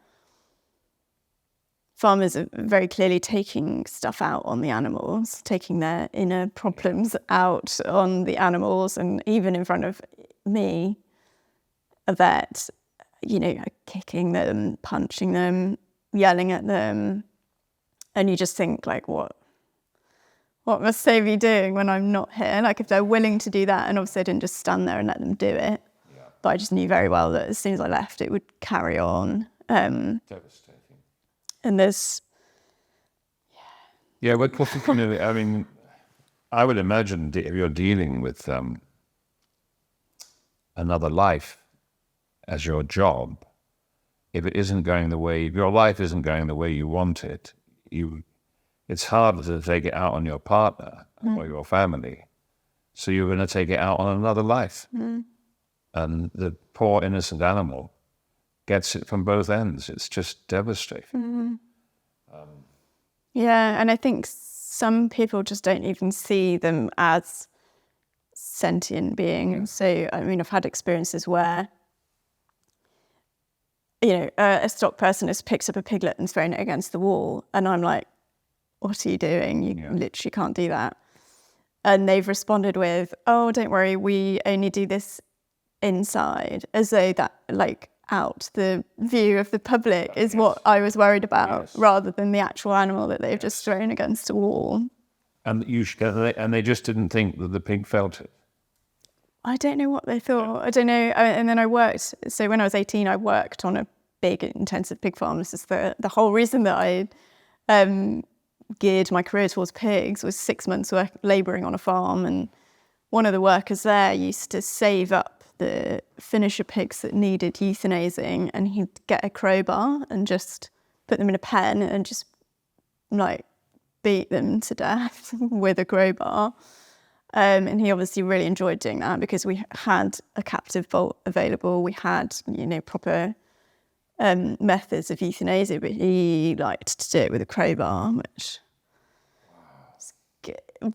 farmers are very clearly taking stuff out on the animals, taking their inner problems out on the animals, and even in front of me, a vet, kicking them, punching them, yelling at them. And you just think, like, what must they be doing when I'm not here? Like, if they're willing to do that, and obviously I didn't just stand there and let them do it, but I just knew very well that as soon as I left, it would carry on. Devastating. And there's... Yeah, I mean, I would imagine if you're dealing with another life as your job, if your life isn't going the way you want it, it's harder to take it out on your partner or your family. So you're going to take it out on another life. And the poor innocent animal gets it from both ends. It's just devastating. Yeah, and I think some people just don't even see them as sentient beings. So, I mean, I've had experiences where, a stock person has picked up a piglet and thrown it against the wall, and I'm like, what are you doing? You literally can't do that. And they've responded with, oh, don't worry, we only do this inside, as though that, like, out the view of the public is what I was worried about, rather than the actual animal that they've just thrown against a wall. And they just didn't think that the pig felt it. I don't know what they thought. I don't know. And then I worked. So when I was 18, I worked on a big intensive pig farm. This is the whole reason that I geared my career towards pigs, was 6 months labouring on a farm, and one of the workers there used to save up the finisher pigs that needed euthanizing, and he'd get a crowbar and just put them in a pen and just like beat them to death with a crowbar. And he obviously really enjoyed doing that because we had a captive vault available. We had, proper methods of euthanasia, but he liked to do it with a crowbar, which is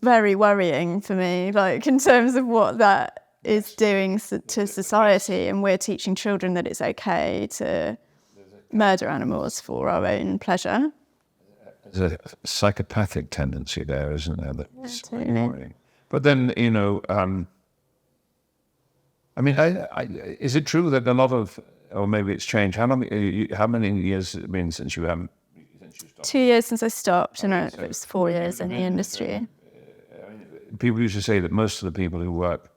very worrying for me, like in terms of what that is doing to society. And we're teaching children that it's okay to murder animals for our own pleasure. There's a psychopathic tendency there, isn't there? That's totally. worrying. But then, is it true that a lot of, or maybe it's changed, how many years has it been since you haven't? 2 years since I stopped, and it was 4 years in the industry. People used to say that most of the people who work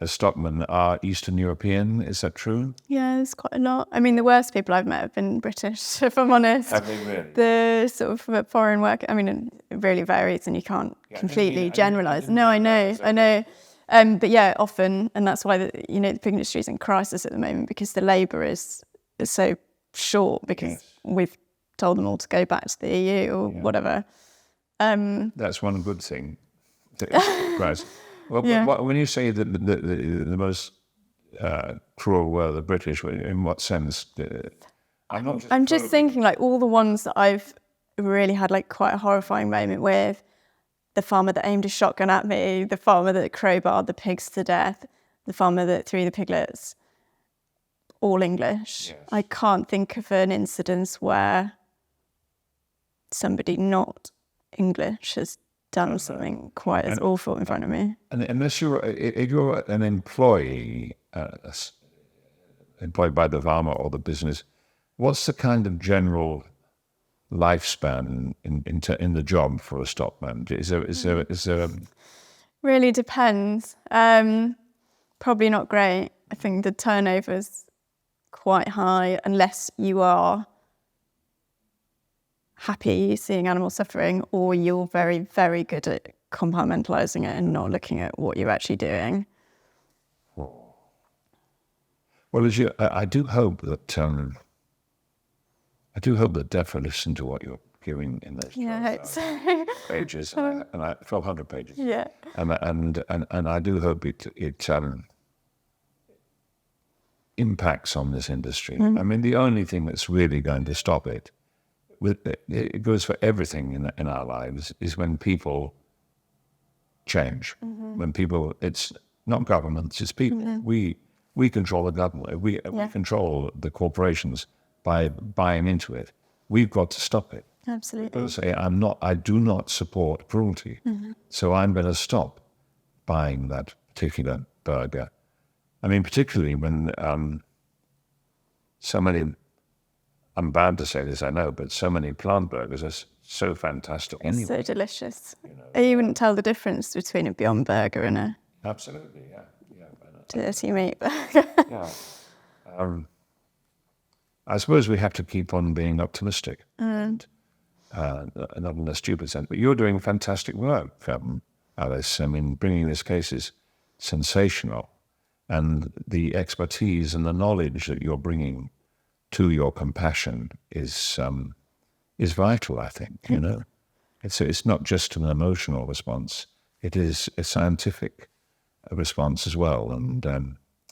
as stockmen are Eastern European. Is that true? Yeah, there's quite a lot. I mean, the worst people I've met have been British, if I'm honest. Have they really? The sort of foreign work, I mean, it really varies and you can't completely generalise. No, I know. But yeah, often, and that's why the pig industry is in crisis at the moment, because the labour is so short, because we've told them all to go back to the EU or whatever. That's one good thing. Right. Well, but when you say that the most cruel were the British, in what sense? I'm just thinking, like, all the ones that I've really had like quite a horrifying moment with: the farmer that aimed a shotgun at me, the farmer that crowbarred the pigs to death, the farmer that threw the piglets. All English. Yes. I can't think of an incidence where somebody not English has done something quite as awful in front of me. And unless if you're an employee, employed by the farmer or the business, what's the kind of general lifespan in the job for a stockman? Is there? Really depends. Probably not great. I think the turnover's quite high unless you are happy seeing animals suffering, or you're very, very good at compartmentalising it and not looking at what you're actually doing. Well, I do hope that DEFRA listen to what you're giving in those 12 pages, and 1,200 pages. Yeah. And I do hope it impacts on this industry. Mm. I mean, the only thing that's really going to stop it goes for everything in our lives, is when people change. Mm-hmm. When people, it's not governments, it's people. Mm-hmm. We control the government. We control the corporations by buying into it. We've got to stop it. Absolutely. People say, I do not support cruelty, so I'm going to stop buying that particular burger. I mean, particularly when so many, I'm bound to say this, I know, but so many plant burgers are so fantastic anyway. So delicious. You wouldn't tell the difference between a Beyond Burger and a... Absolutely, yeah. Dirty meat burger. I suppose we have to keep on being optimistic, and not in a stupid sense. But you're doing fantastic work, Alice. I mean, bringing this case is sensational, and the expertise and the knowledge that you're bringing to your compassion is vital, I think. It's not just an emotional response; it is a scientific response as well, and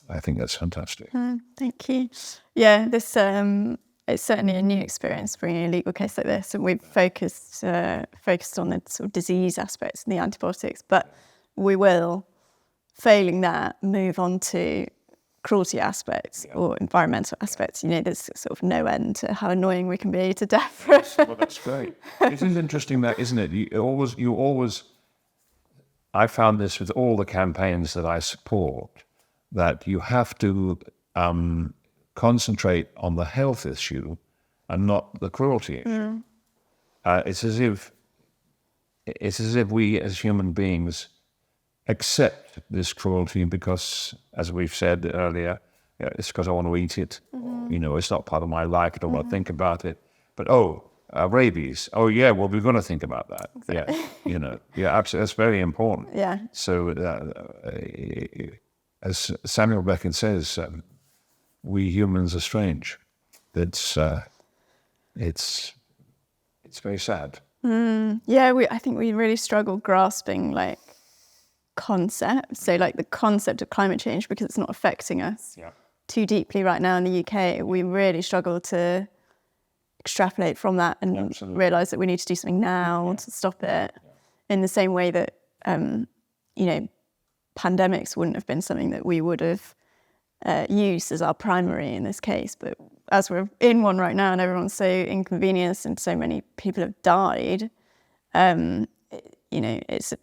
I think that's fantastic. Thank you. Yeah, this it's certainly a new experience bringing a legal case like this, and we've focused on the sort of disease aspects and the antibiotics, but we will, failing that, move on to cruelty aspects or environmental aspects. There's sort of no end to how annoying we can be to DEFRA. Well, that's great. It is interesting, that, isn't it? You always. I found this with all the campaigns that I support, that you have to concentrate on the health issue and not the cruelty issue. It's as if we as human beings accept this cruelty because, as we've said earlier, it's because I want to eat it. It's not part of my life. I don't want to think about it. But rabies. Oh yeah, well we're going to think about that. Yeah, absolutely. That's very important. Yeah. So, as Samuel Beckett says, we humans are strange. It's very sad. Yeah, I think we really struggle grasping like concepts. So like the concept of climate change, because it's not affecting us too deeply right now in the UK, we really struggle to extrapolate from that and realise that we need to do something now to stop it. In the same way that, pandemics wouldn't have been something that we would have used as our primary in this case. But as we're in one right now and everyone's so inconvenienced and so many people have died, it's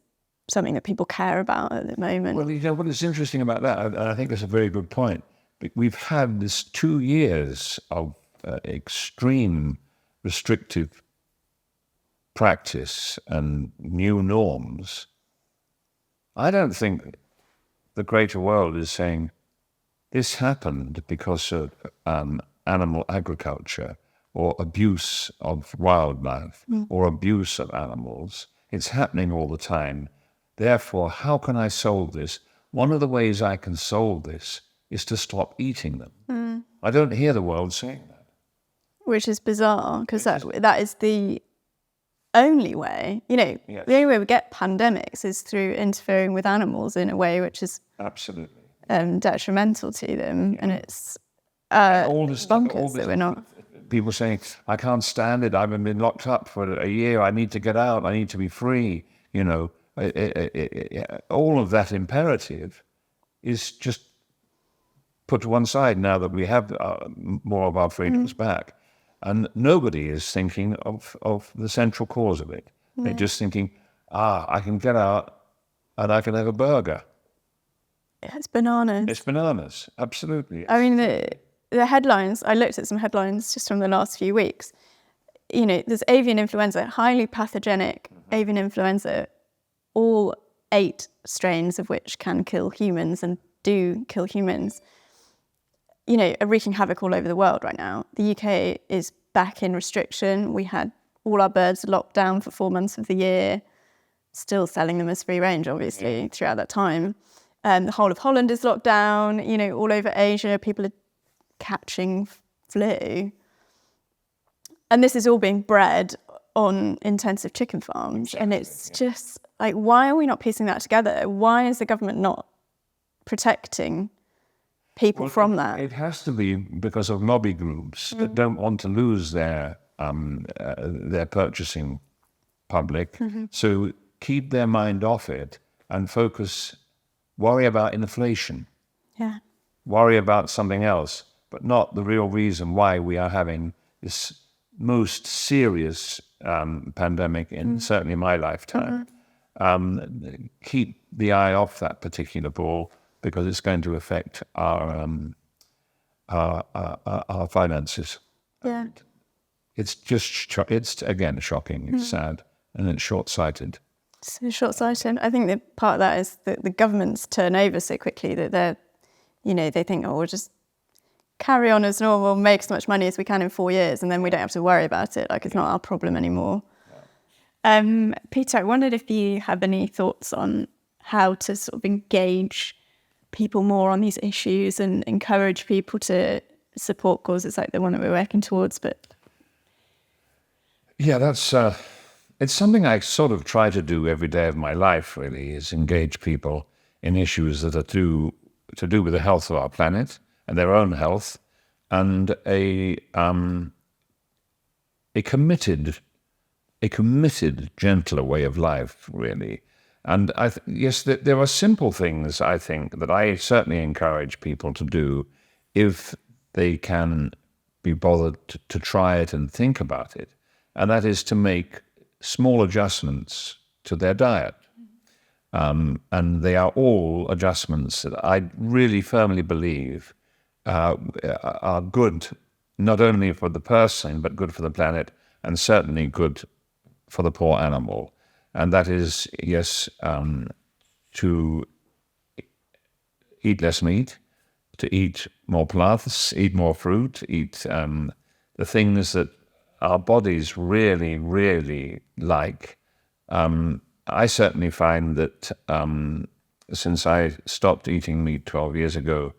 something that people care about at the moment. Well, what is interesting about that, and I think that's a very good point, we've had this 2 years of extreme restrictive practice and new norms. I don't think the greater world is saying this happened because of animal agriculture or abuse of wildlife or abuse of animals. It's happening all the time. Therefore, how can I solve this? One of the ways I can solve this is to stop eating them. I don't hear the world saying that. Which is bizarre, because that is the only way, the only way we get pandemics is through interfering with animals in a way which is absolutely detrimental to them. And it's bonkers that we're not. People saying, I can't stand it, I've been locked up for a year, I need to get out, I need to be free, all of that imperative is just put to one side now that we have more of our freedoms back. And nobody is thinking of the central cause of it. They're just thinking, I can get out and I can have a burger. It's bananas. It's bananas, absolutely. I mean, the headlines, I looked at some headlines just from the last few weeks. There's avian influenza, highly pathogenic avian influenza, all 8 strains of which can kill humans and do kill humans. Are wreaking havoc all over the world right now. The UK is back in restriction. We had all our birds locked down for 4 months of the year, still selling them as free range, obviously, throughout that time. The whole of Holland is locked down. All over Asia, people are catching flu. And this is all being bred on intensive chicken farms. Exactly. And it's just like, why are we not piecing that together? Why is the government not protecting people from that? It has to be because of lobby groups that don't want to lose their purchasing public. So keep their mind off it and worry about inflation. Yeah. Worry about something else, but not the real reason why we are having this most serious pandemic in certainly my lifetime. Keep the eye off that particular ball, because it's going to affect our finances. Yeah. It's just, it's again shocking, it's sad, and it's short-sighted. So short-sighted. I think that part of that is that the governments turn over so quickly that they think, we'll just carry on as normal, make as much money as we can in 4 years, and then we don't have to worry about it. Like, it's not our problem anymore. Peter, I wondered if you have any thoughts on how to sort of engage people more on these issues and encourage people to support causes like the one that we're working towards. But yeah, that's it's something I sort of try to do every day of my life, really, is engage people in issues that are to do with the health of our planet and their own health, and a committed, gentler way of life, really. And yes, there are simple things, I think, that I certainly encourage people to do if they can be bothered to try it and think about it. And that is to make small adjustments to their diet. And they are all adjustments that I really firmly believe are good, not only for the person, but good for the planet, and certainly good for the poor animal. And that is, yes, to eat less meat, to eat more plants, eat more fruit, eat the things that our bodies really, really like. I certainly find that since I stopped eating meat 12 years ago,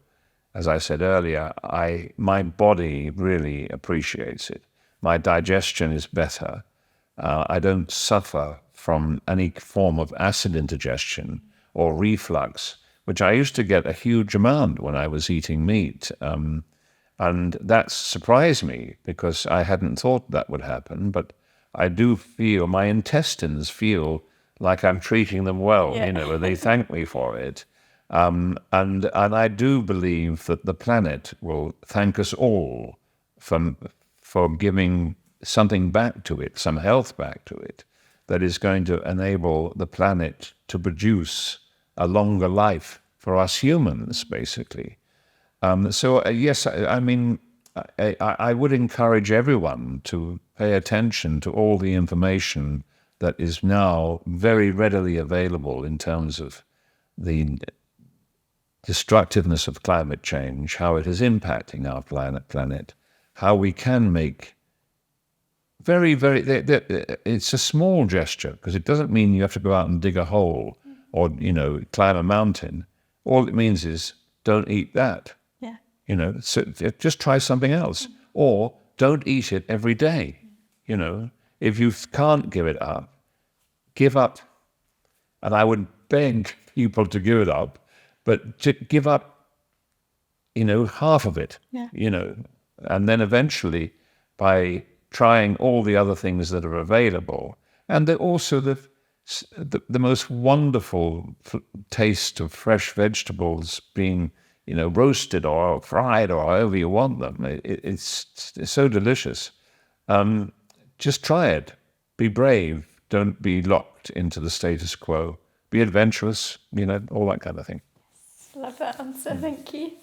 as I said earlier, my body really appreciates it. My digestion is better. I don't suffer from any form of acid indigestion or reflux, which I used to get a huge amount when I was eating meat. And that surprised me because I hadn't thought that would happen. But I do feel, my intestines feel like I'm treating them well, Yeah. they thank me for it. And I do believe that the planet will thank us all for giving something back to it, some health back to it, that is going to enable the planet to produce a longer life for us humans, basically. Yes, I mean, I would encourage everyone to pay attention to all the information that is now very readily available in terms of the destructiveness of climate change, how it is impacting our planet, how we can make it's a small gesture, because it doesn't mean you have to go out and dig a hole or, climb a mountain. All it means is don't eat that. Yeah. So just try something else, or don't eat it every day. If you can't give it up, give up. And I would beg people to give it up, but to give up, half of it, Yeah. and then eventually by trying all the other things that are available, and also the most wonderful taste of fresh vegetables being, roasted or fried or however you want them. It's so delicious. Just try it. Be brave. Don't be locked into the status quo. Be adventurous, all that kind of thing. Love that answer. Thank you.